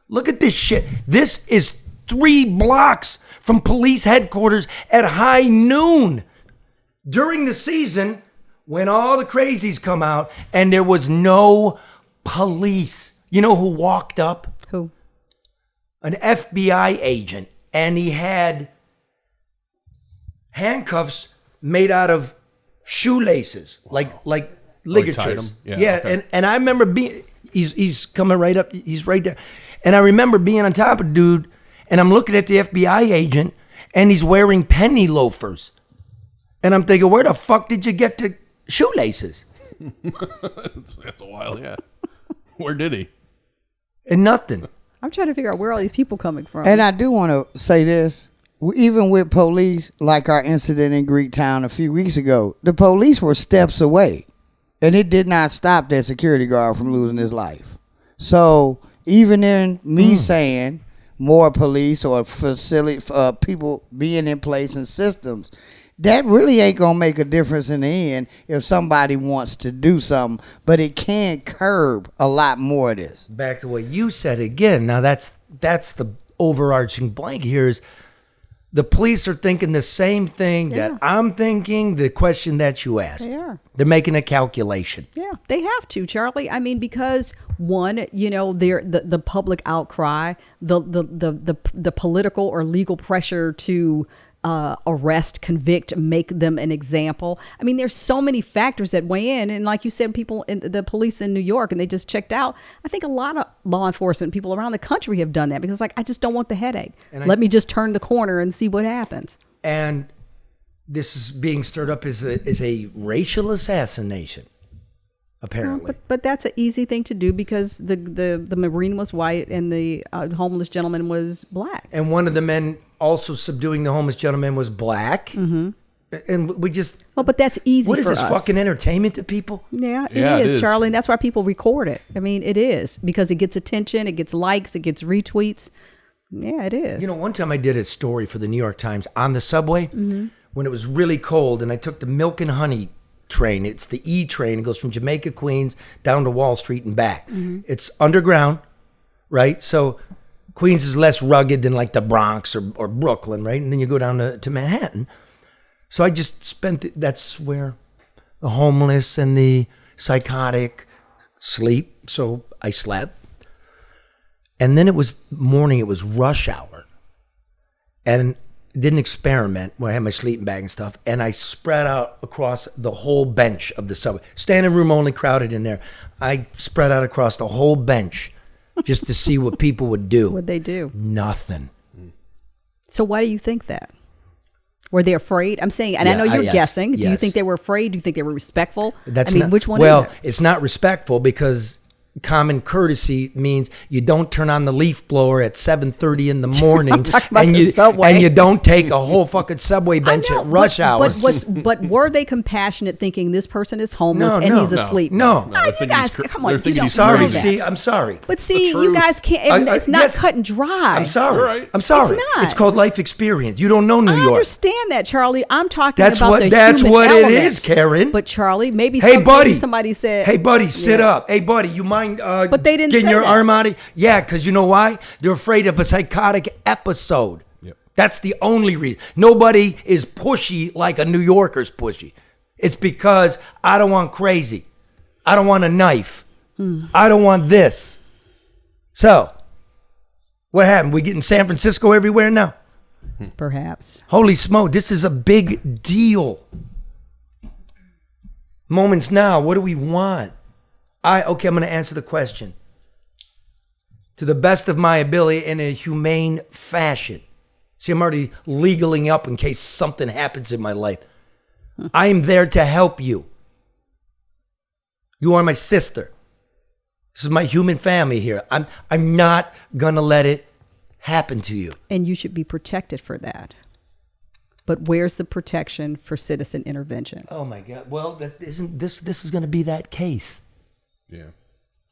Look at this shit. This is 3 blocks from police headquarters at high noon during the season when all the crazies come out and there was no police. You know who walked up? Who? An FBI agent, and he had handcuffs made out of shoelaces, like ligatures. Yeah, okay. and I remember he's coming right up, he's right there. And I remember being on top of the dude, and I'm looking at the FBI agent, and he's wearing penny loafers. And I'm thinking, where the fuck did you get the shoelaces? That's a while, yeah. Where did he? And nothing. I'm trying to figure out where all these people coming from. And I do want to say this. Even with police, like our incident in Greektown a few weeks ago, the police were steps away. And it did not stop that security guard from losing his life. So even in me saying more police or facility people being in place and systems, that really ain't going to make a difference in the end if somebody wants to do something. But it can curb a lot more of this. Back to what you said again. Now, that's the overarching blank here is the police are thinking the same thing that I'm thinking, the question that you asked. They are. They're making a calculation. Yeah, they have to, Charlie. I mean, because one, you know, the public outcry, the political or legal pressure to arrest, convict, make them an example. I mean, there's so many factors that weigh in. And like you said, people in the police in New York, and they just checked out. I think a lot of law enforcement people around the country have done that because I just don't want the headache. Let me just turn the corner and see what happens. And this is being stirred up as a racial assassination, apparently. Well, but that's an easy thing to do because the Marine was white and the homeless gentleman was black. And one of the men also subduing the homeless gentleman was black. Mm-hmm. And we just... Well, but that's easy What is for this, us. Fucking entertainment to people? Yeah, it is, Charlie. And that's why people record it. I mean, it is. Because it gets attention, it gets likes, it gets retweets. Yeah, it is. You know, one time I did a story for the New York Times on the subway when it was really cold, and I took the Milk and Honey train. It's the E train. It goes from Jamaica, Queens, down to Wall Street and back. Mm-hmm. It's underground, right? So Queens is less rugged than like the Bronx or Brooklyn, right? And then you go down to Manhattan. So I just that's where the homeless and the psychotic sleep. So I slept. And then it was morning, it was rush hour. And did an experiment where I had my sleeping bag and stuff, and I spread out across the whole bench of the subway. Standing room only, crowded in there. I spread out across the whole bench just to see what people would do. What'd they do? Nothing. So why do you think that? Were they afraid? I'm saying, and I know you're guessing. Do you think they were afraid? Do you think they were respectful? Which one is it? Well, it's not respectful because common courtesy means you don't turn on the leaf blower at 7:30 in the morning. I'm talking about and the you, subway. And you don't take a whole fucking subway bench at rush hour. But were they compassionate, thinking this person is homeless and he's asleep? No. Ah, you guys, come on. they're You thinking don't he's Sorry, know crazy. that. see, I'm sorry. But see, The you truth. guys can't. It's not yes. cut and dry. I'm sorry. You're right. I'm sorry. It's not. It's called life experience. You don't know New I York. understand that, Charlie. I'm talking That's about what the that's human what element. it is, Karen. But Charlie, maybe Hey, buddy. maybe somebody said, Hey, buddy, sit Yeah. up. Hey, buddy, you mind But they didn't getting say your that. arm out of? Yeah, because you know why? They're afraid of a psychotic episode. Yep. That's the only reason. Nobody is pushy like a New Yorker's pushy. It's because I don't want crazy. I don't want a knife. I don't want this. So, what happened? We get in San Francisco everywhere now? perhaps. Holy smoke, this is a big deal. Moments now, what do we want? Okay, I'm going to answer the question. To the best of my ability in a humane fashion. See, I'm already legaling up in case something happens in my life. I am there to help you. You are my sister. This is my human family here. I'm not going to let it happen to you. And you should be protected for that. But where's the protection for citizen intervention? Oh my God. Well, this is going to be that case. Yeah.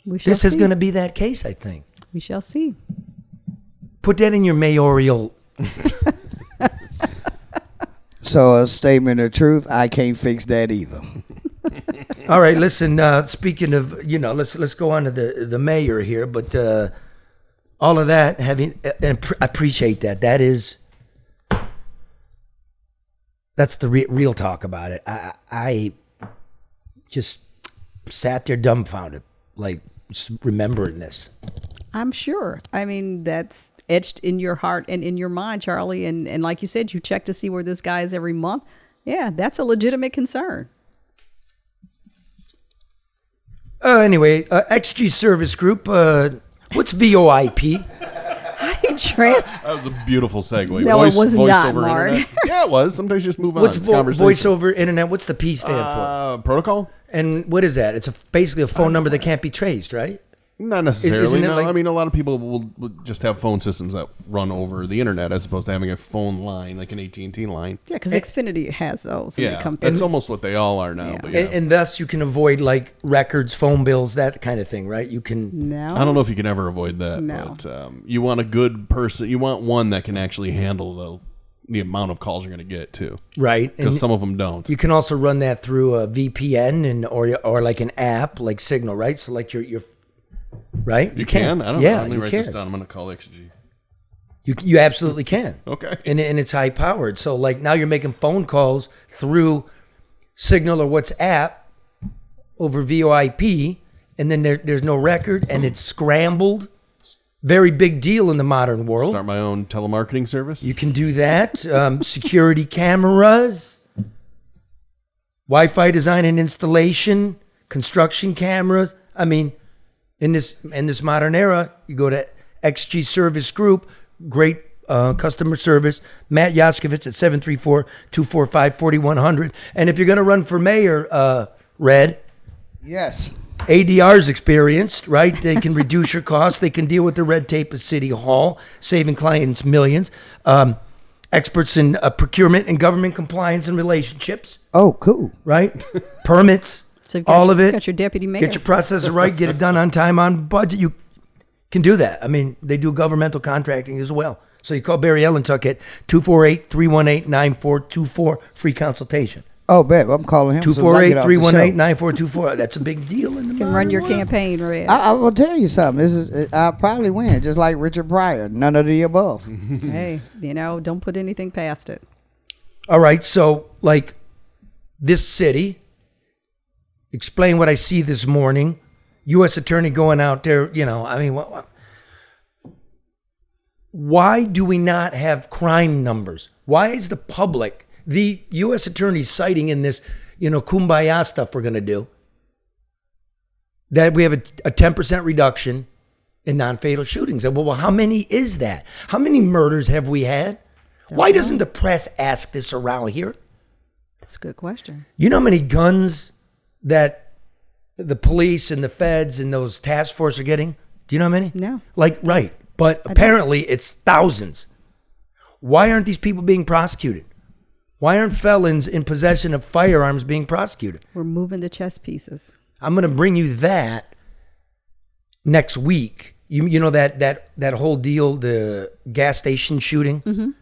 We shall This is see. going to be that case, I think. We shall see. Put that in your mayoral. So a statement of truth, I can't fix that either. All right, listen, speaking of, let's go on to the mayor here, but all of that, I appreciate that. That's the real talk about it. I just sat there dumbfounded, like just remembering this. I'm sure. I mean, that's etched in your heart and in your mind, Charlie. And like you said, you check to see where this guy is every month. Yeah, that's a legitimate concern. Anyway, XG Service Group, what's VoIP? How do you trans? That was a beautiful segue. No, it was voice not, over Mark. internet. Yeah, it was. Sometimes you just move on. What's It's conversation. voice over internet? What's the P stand for? Protocol? And what is that? It's basically a phone number that can't be traced, right? Not necessarily. Isn't it No, like- I mean, a lot of people will just have phone systems that run over the internet as opposed to having a phone line, like an AT&T line. Yeah, because Xfinity has those. And they Yeah, come through. that's almost what they all are now. Yeah. But yeah. And thus you can avoid like records, phone bills, that kind of thing, right? You can. No. I don't know if you can ever avoid that. No. But you want a good person. You want one that can actually handle the amount of calls you're going to get, too. Right. Because And some of them don't. you can also run that through a VPN or like an app like Signal, right? So like your right? You can? I don't know. Yeah, Let me you write can. this down. I'm going to call XG. You absolutely can. Okay. And it's high powered. So like now you're making phone calls through Signal or WhatsApp over VoIP, and then there's no record and it's scrambled. Very big deal in the modern world. Start my own telemarketing service. You can do that. Security cameras, Wi-Fi design and installation, construction cameras. I mean, in this modern era, you go to XG Service Group, great customer service. Matt Yaskovitz at 734-245-4100. And if you're going to run for mayor, Red, Yes. ADR's experienced, right? They can reduce your costs. They can deal with the red tape of City Hall, saving clients millions. Experts in procurement and government compliance and relationships, Oh, cool. right? Permits, So you've got all your- of it. got your deputy mayor. Get your processor right. Get it done on time, on budget. You can do that. I mean, they do governmental contracting as well. So you call Barry Ellentuck at 248-318-9424, free consultation. Oh, bet. I'm calling him. as soon as I get off the show. 248-318-9424. That's a big deal in the You can run your modern world. campaign, Red. I will tell you something. I'll probably win, just like Richard Pryor. None of the above. Hey, don't put anything past it. All right, so like this city, explain what I see this morning. U.S. attorney going out there, I mean, why do we not have crime numbers? Why is the public, the U.S. attorney citing in this, kumbaya stuff we're going to do, that we have a 10% reduction in non-fatal shootings? And well, how many is that? How many murders have we had? Why doesn't the press ask this around here? That's a good question. You know how many guns that the police and the feds and those task force are getting? Do you know how many? No. Like, right. But apparently it's thousands. Why aren't these people being prosecuted? Why aren't felons in possession of firearms being prosecuted? We're moving the chess pieces. I'm going to bring you that next week. You know that whole deal, the gas station shooting,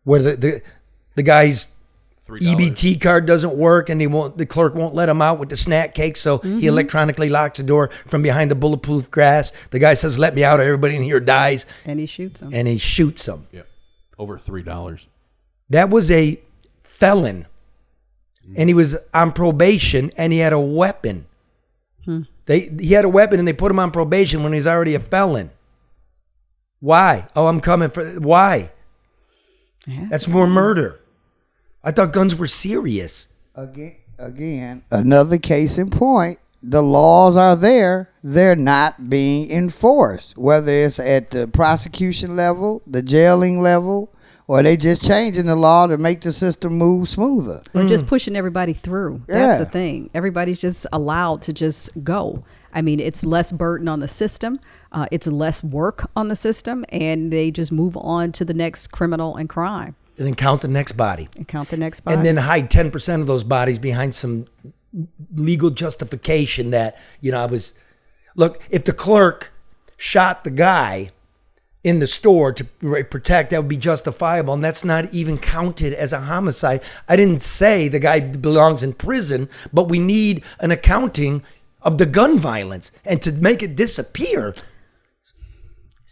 where the guy's EBT card doesn't work and the clerk won't let him out with the snack cake, so he electronically locks the door from behind the bulletproof glass. The guy says, "Let me out," or everybody in here dies. And he shoots him. Yeah, over $3. That was a felon, and he was on probation, and he had a weapon. He had a weapon, and they put him on probation when he's already a felon. Why? Oh, I'm coming for... Why? That's more murder. I thought guns were serious. Again, another case in point. The laws are there. They're not being enforced, whether it's at the prosecution level, the jailing level, or they just changing the law to make the system move smoother. Or just pushing everybody through. That's the thing. Everybody's just allowed to just go. I mean, it's less burden on the system. It's less work on the system. And they just move on to the next criminal and crime. And then count the next body. And then hide 10% of those bodies behind some legal justification that, look, if the clerk shot the guy in the store to protect, that would be justifiable, and that's not even counted as a homicide. I didn't say the guy belongs in prison, but we need an accounting of the gun violence and to make it disappear.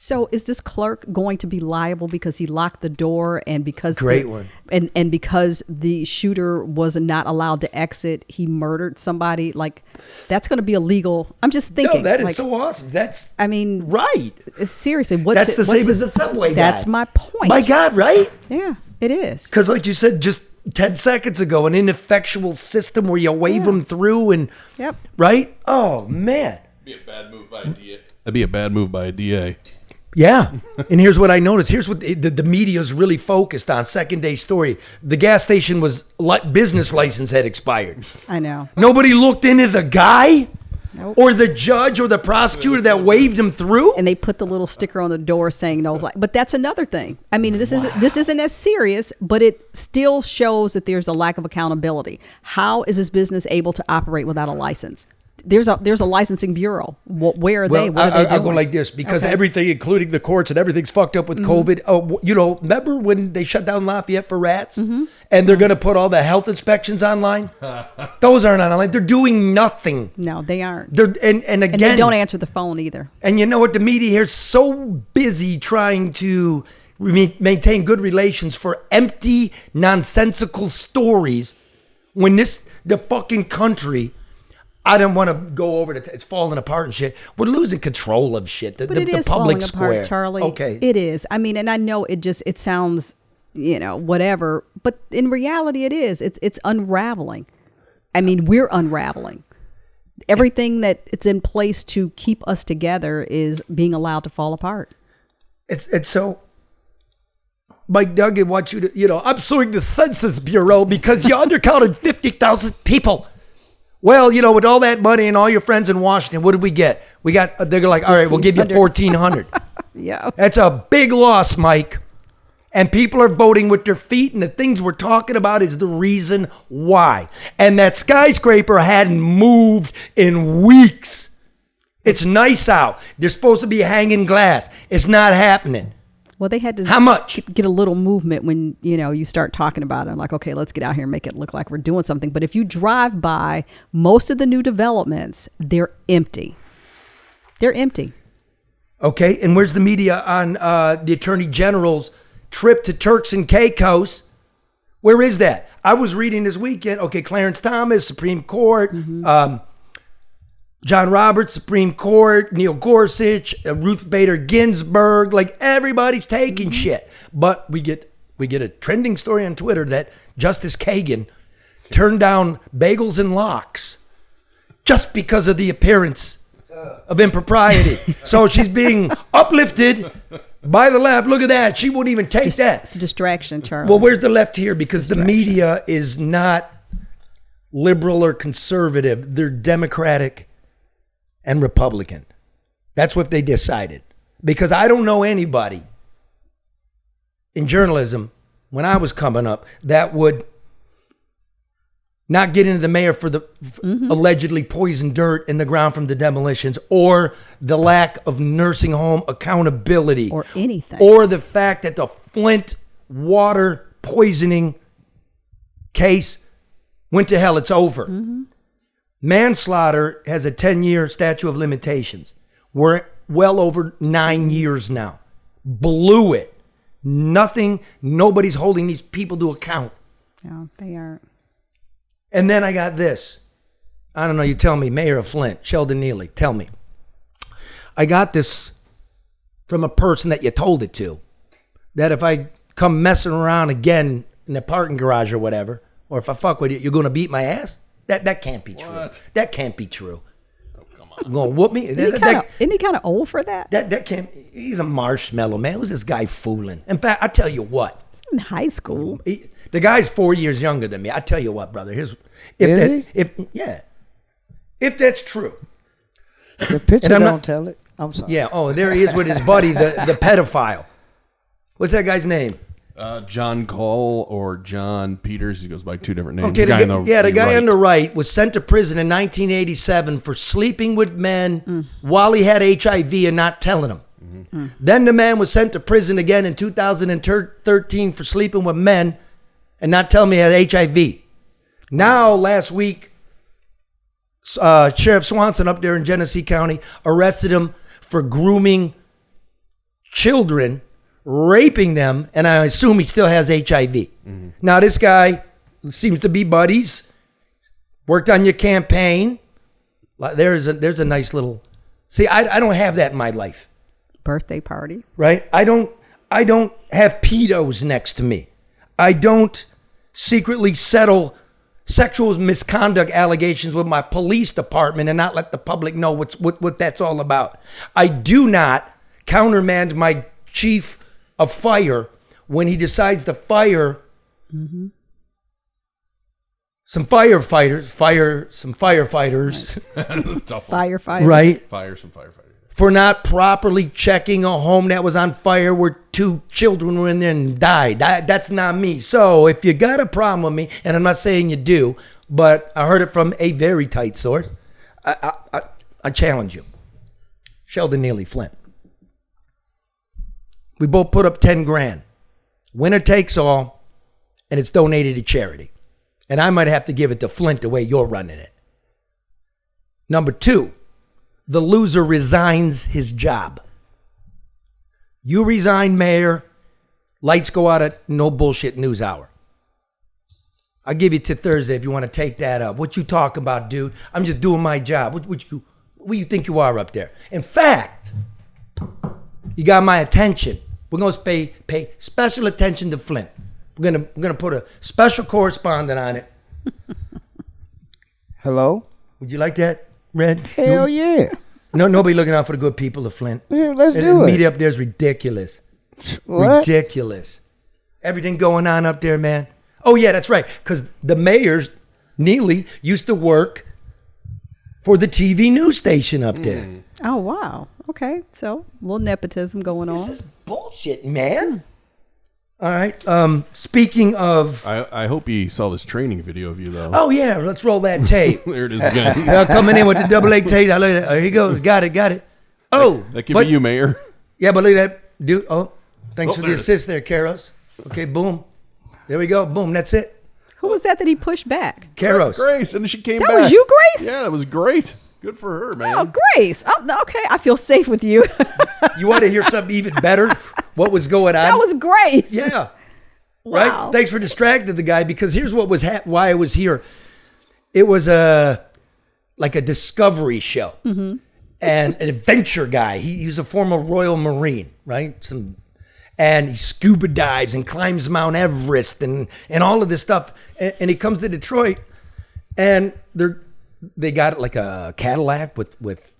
So is this clerk going to be liable because he locked the door and because and because the shooter was not allowed to exit, he murdered somebody? Like, that's going to be illegal. I'm just thinking. No, that is so awesome. Right. Seriously, that's the same as the subway guy. That's my point. My God, right? Yeah, it is. Because like you said just 10 seconds ago, an ineffectual system where you wave them through and right? Oh man. Be a bad move by a DA. That'd be a bad move by a DA. Yeah. And here's what I noticed. Here's what the media's really focused on. Second day story. The gas station business license had expired. I know. Nobody looked into the guy or the judge or the prosecutor that waved him through. And they put the little sticker on the door saying no. But that's another thing. I mean, this isn't as serious, but it still shows that there's a lack of accountability. How is this business able to operate without a license? There's a licensing bureau. Where are they? What are they doing? I'll go like this because everything, including the courts and everything's fucked up with COVID. Oh, remember when they shut down Lafayette for rats and they're going to put all the health inspections online? Those aren't online. They're doing nothing. No, they aren't. And again, and they don't answer the phone either. And you know what? The media here is so busy trying to maintain good relations for empty, nonsensical stories when the fucking country... I don't want to go over it's falling apart and shit. We're losing control of shit. But it is public falling square. apart, Charlie. Okay. It is. I mean, and I know it sounds, whatever. But in reality, it is. It's unraveling. I mean, we're unraveling. Everything that it's in place to keep us together is being allowed to fall apart. It's so... Mike Duggan wants you to, I'm suing the Census Bureau because you undercounted 50,000 people. Well, with all that money and all your friends in Washington, what did we get? They're like, all right, we'll give you 1,400. Yeah. That's a big loss, Mike. And people are voting with their feet, and the things we're talking about is the reason why. And that skyscraper hadn't moved in weeks. It's nice out. They're supposed to be hanging glass. It's not happening. Well, they had to How much? Get a little movement when, you start talking about it. I'm like, okay, let's get out here and make it look like we're doing something. But if you drive by most of the new developments, they're empty. They're empty. Okay, and where's the media on the Attorney General's trip to Turks and Caicos? Where is that? I was reading this weekend, Clarence Thomas, Supreme Court, John Roberts, Supreme Court, Neil Gorsuch, Ruth Bader Ginsburg, like everybody's taking shit. But we get a trending story on Twitter that Justice Kagan turned down bagels and lox just because of the appearance of impropriety. So she's being uplifted by the left. Look at that. She won't even take that. It's a distraction, Charlie. Well, where's the left here? Because the media is not liberal or conservative. They're Democratic and Republican. That's what they decided. Because I don't know anybody in journalism when I was coming up that would not get into the mayor for the allegedly poisoned dirt in the ground from the demolitions, or the lack of nursing home accountability, Or anything. or the fact that the Flint water poisoning case went to hell. It's over. Manslaughter has a 10-year statute of limitations. We're well over 9 years now. Blew it. Nothing, nobody's holding these people to account. No, they aren't. And then I got this. I don't know, you tell me, Mayor of Flint, Sheldon Neely, tell me. I got this from a person that you told it to, that if I come messing around again in the parking garage or whatever, or if I fuck with you, you're going to beat my ass? That can't be true. What? That can't be true. Oh, come on. You're going to whoop me? Isn't he kind of old for that? That can't, he's a marshmallow, man. Who's this guy fooling? In fact, I tell you what. He's in high school. The guy's 4 years younger than me. I tell you what, brother. Is he? If that's true. The picture And I'm don't not- tell it. I'm sorry. Yeah. Oh, there he is with his buddy, the pedophile. What's that guy's name? John Cole or John Peters. He goes by two different names. Okay. The guy right. on the right was sent to prison in 1987 for sleeping with men while he had HIV and not telling them. Then the man was sent to prison again in 2013 for sleeping with men and not telling me he had HIV. Now, last week, Sheriff Swanson up there in Genesee County arrested him for grooming children, raping them, and I assume he still has HIV. Now, this guy seems to be buddies, worked on your campaign. There's a nice little... See, I don't have that in my life. Birthday party. Right? I don't have pedos next to me. I don't secretly settle sexual misconduct allegations with my police department and not let the public know what that's all about. I do not countermand my chief of fire when he decides to fire some firefighters, Firefighter. right? Fire some firefighters. For not properly checking a home that was on fire where 2 children were in there and died. That's not me. So if you got a problem with me, and I'm not saying you do, but I heard it from a very tight source, I challenge you. Sheldon Neely, Flint. We both put up 10 grand. Winner takes all, and it's donated to charity. And I might have to give it to Flint the way you're running it. Number 2. The loser resigns his job. You resign, mayor. Lights go out at no bullshit news hour. I'll give you to Thursday if you want to take that up. What you talk about, dude? I'm just doing my job. What you think you are up there? In fact, you got my attention. We're going to pay special attention to Flint. We're gonna put a special correspondent on it. Hello? Would you like that, Red? Hell yeah. No, nobody looking out for the good people of Flint. Yeah, let's And do the it. media up there is ridiculous. What? Ridiculous. Everything going on up there, man. Oh, yeah, that's right. Because the mayor, Neely, used to work for the TV news station up there. Oh, wow. Okay. So, a little nepotism going on. This is bullshit, man. All right. Speaking of... I hope he saw this training video of you, though. Oh, yeah. Let's roll that tape. There it is again. Coming in with the double A tape. Look at that. There you go. Got it. Oh. That could be you, Mayor. Yeah, but look at that. Dude. Oh, thanks for there the it is. assist there, Karos. Okay, boom. There we go. Boom. That's it. Who was that he pushed back? Karos. Grace, and she came That back. was you, Grace? Yeah, that was great. Good for her, man. Oh, Grace. Oh, okay. I feel safe with you. You want to hear something even better? What was going on? That was Grace. Yeah. Wow. Right? Thanks for distracting the guy, because here's what was why I was here. It was like a discovery show. And an adventure guy. He was a former Royal Marine, right? And he scuba dives and climbs Mount Everest and all of this stuff. And he comes to Detroit, and they got like a Cadillac with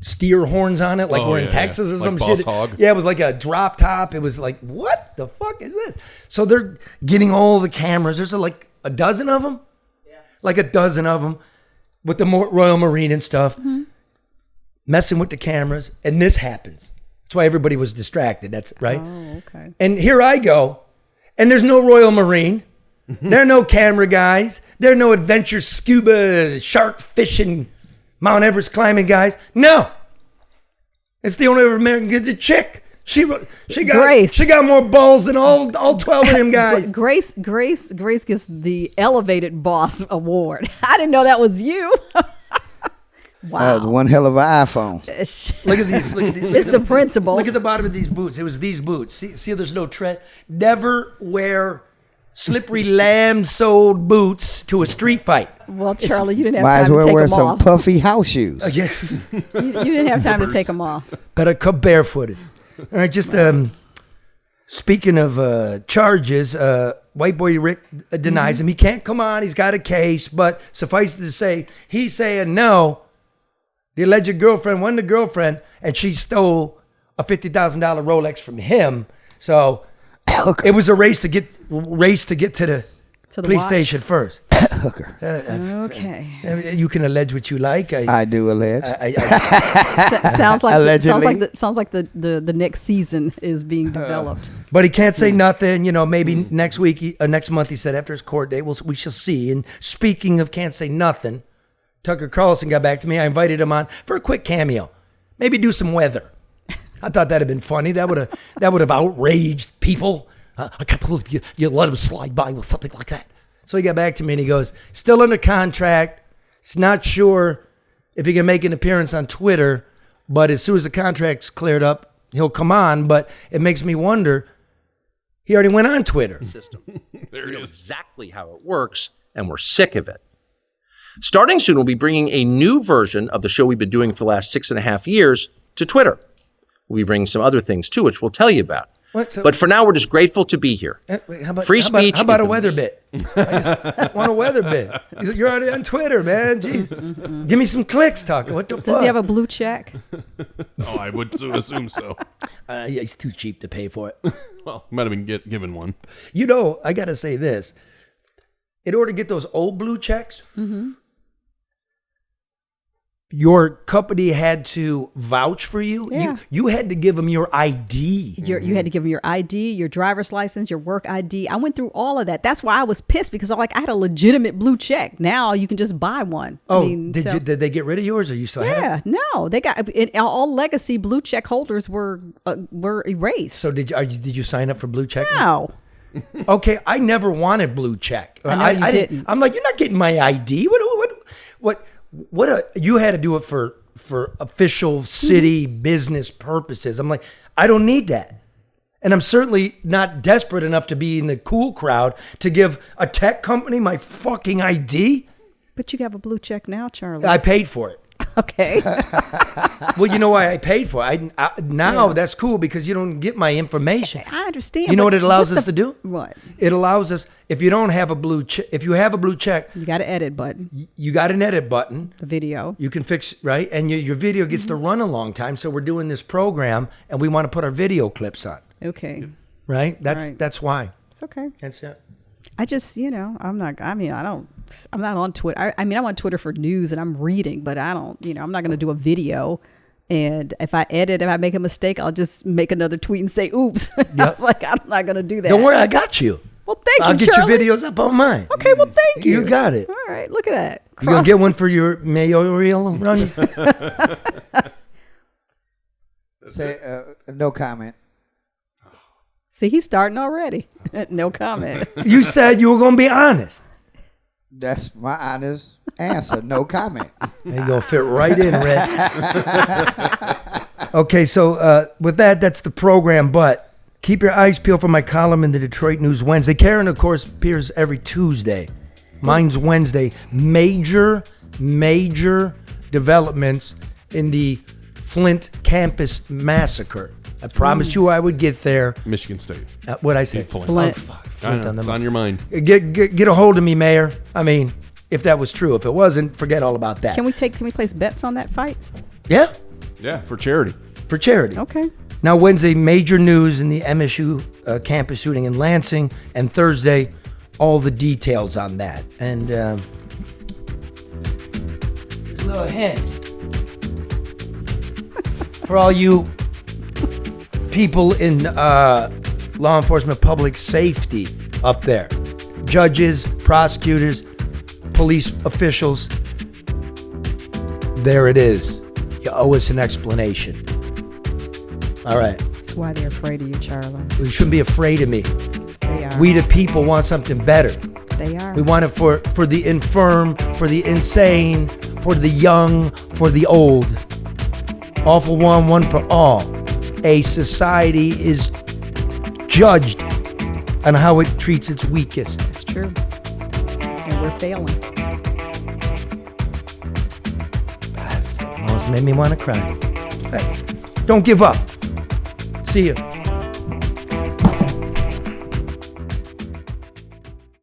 steer horns on it, like we're in Texas or like some Boss shit. Hog. Yeah, it was like a drop top. It was like, what the fuck is this? So they're getting all the cameras. There's like a dozen of them. Yeah. Like a dozen of them with the Royal Marine and stuff. messing with the cameras, and this happens. That's why everybody was distracted. That's right. Oh, okay. And here I go, and there's no Royal Marine. There are no camera guys. There are no adventure scuba, shark fishing, Mount Everest climbing guys. No. It's the only American kid's a chick. She got more balls than all 12 of them guys. Grace gets the elevated boss award. I didn't know that was you. Wow. One hell of an iPhone. Look at these. It's the principle. Look at the bottom of these boots. It was these boots. See, there's no tread. Never wear slippery lamb-soled boots to a street fight. Well, Charlie, you didn't have Might time as to well take wear them some off. puffy house shoes. Yeah. You didn't have time to take them off. Better come barefooted. All right, just speaking of charges, white boy Rick denies him. He can't come on. He's got a case, but suffice it to say, he's saying no. The alleged girlfriend wasn't the girlfriend, and she stole a $50,000 Rolex from him. So it was a race to get to the police watch. station first. Hooker. Okay. You can allege what you like. I do allege. Sounds like Allegedly. sounds like the next season is being developed. But he can't say nothing. You know, maybe next week, next month, he said after his court date, we shall see. And speaking of can't say nothing, Tucker Carlson got back to me. I invited him on for a quick cameo. Maybe do some weather. I thought that'd have been funny. That would have outraged people. I can't believe you let him slide by with something like that. So he got back to me and he goes, still under contract. It's not sure if he can make an appearance on Twitter, but as soon as the contract's cleared up, he'll come on. But it makes me wonder, he already went on Twitter. System. We know exactly how it works, and we're sick of it. Starting soon, we'll be bringing a new version of the show we've been doing for the last 6.5 years to Twitter. We'll be bringing some other things too, which we'll tell you about. But for now, we're just grateful to be here. Free speech. How about is a the weather main- bit? I just want a weather bit. You're already on Twitter, man. Jeez. Give me some clicks, Tucker. What the fuck? Does he have a blue check? Oh, I would assume so. Yeah, he's too cheap to pay for it. Well, might have been given one. You know, I got to say this. In order to get those old blue checks, your company had to vouch for you. Yeah. You had to give them your ID. You had to give him your ID, your driver's license, your work ID. I went through all of that. That's why I was pissed, because I had a legitimate blue check. Now you can just buy one. Oh, did they get rid of yours, or you still have it? Yeah, no, they got all legacy blue check holders were erased. So did you sign up for blue check? No. Okay, I never wanted blue check. I know you didn't. I'm like, you're not getting my ID. What you had to do it for official city business purposes. I'm like, I don't need that. And I'm certainly not desperate enough to be in the cool crowd to give a tech company my fucking ID. But you have a blue check now, Charlie. I paid for it. Okay. Well, you know why I paid for it. That's cool, because you don't get my information. I understand. You know what but it allows what's us to do? What? It allows us, if you don't have a blue check, if you have a blue check, You got an edit button, you got an edit button. the video. You can fix, right? And your video gets to run a long time. So we're doing this program and we want to put our video clips on, Okay. right? Right. That's why. It's okay. That's it. I just, I'm not on Twitter. I'm on Twitter for news and I'm reading, but I don't, I'm not going to do a video. And if I make a mistake, I'll just make another tweet and say, oops. I was like, I'm not going to do that. Don't worry, I got you. Well, thank I'll you, get Charlie. your videos up on mine. Okay, well, thank you. You got it. All right, look at that. You going to get one for your mayoral run? Say, no comment. See, he's starting already. No comment. You said you were going to be honest. That's my honest answer. No comment. There you go, fit right in, Red. Okay, so with that's the program, but keep your eyes peeled for my column in the Detroit News Wednesday. Karen, of course, appears every Tuesday. Mine's Wednesday. Major developments in the Flint campus massacre. I promised you I would get there. Michigan State. What'd I say? Flint. Flint. Oh, fuck. I Flint know, on the it's on your mind. Get a hold of me, Mayor. I mean, if that was true. If it wasn't, forget all about that. Can we place bets on that fight? Yeah, Yeah, for charity. for charity. Okay. Now, Wednesday, major news in the MSU campus shooting in Lansing, and Thursday, all the details on that. And here's a little hint. For all you people in law enforcement, public safety up there, judges, prosecutors, police officials, there it is. You owe us an explanation. All right. That's why they're afraid of you, Charlie. You shouldn't be afraid of me. They are. We the people want something better. They are. We want it for the infirm, for the insane, for the young, for the old. All for one, one for all. A society is judged on how it treats its weakest. It's true. And we're failing. Almost made me want to cry. Hey, don't give up. See you.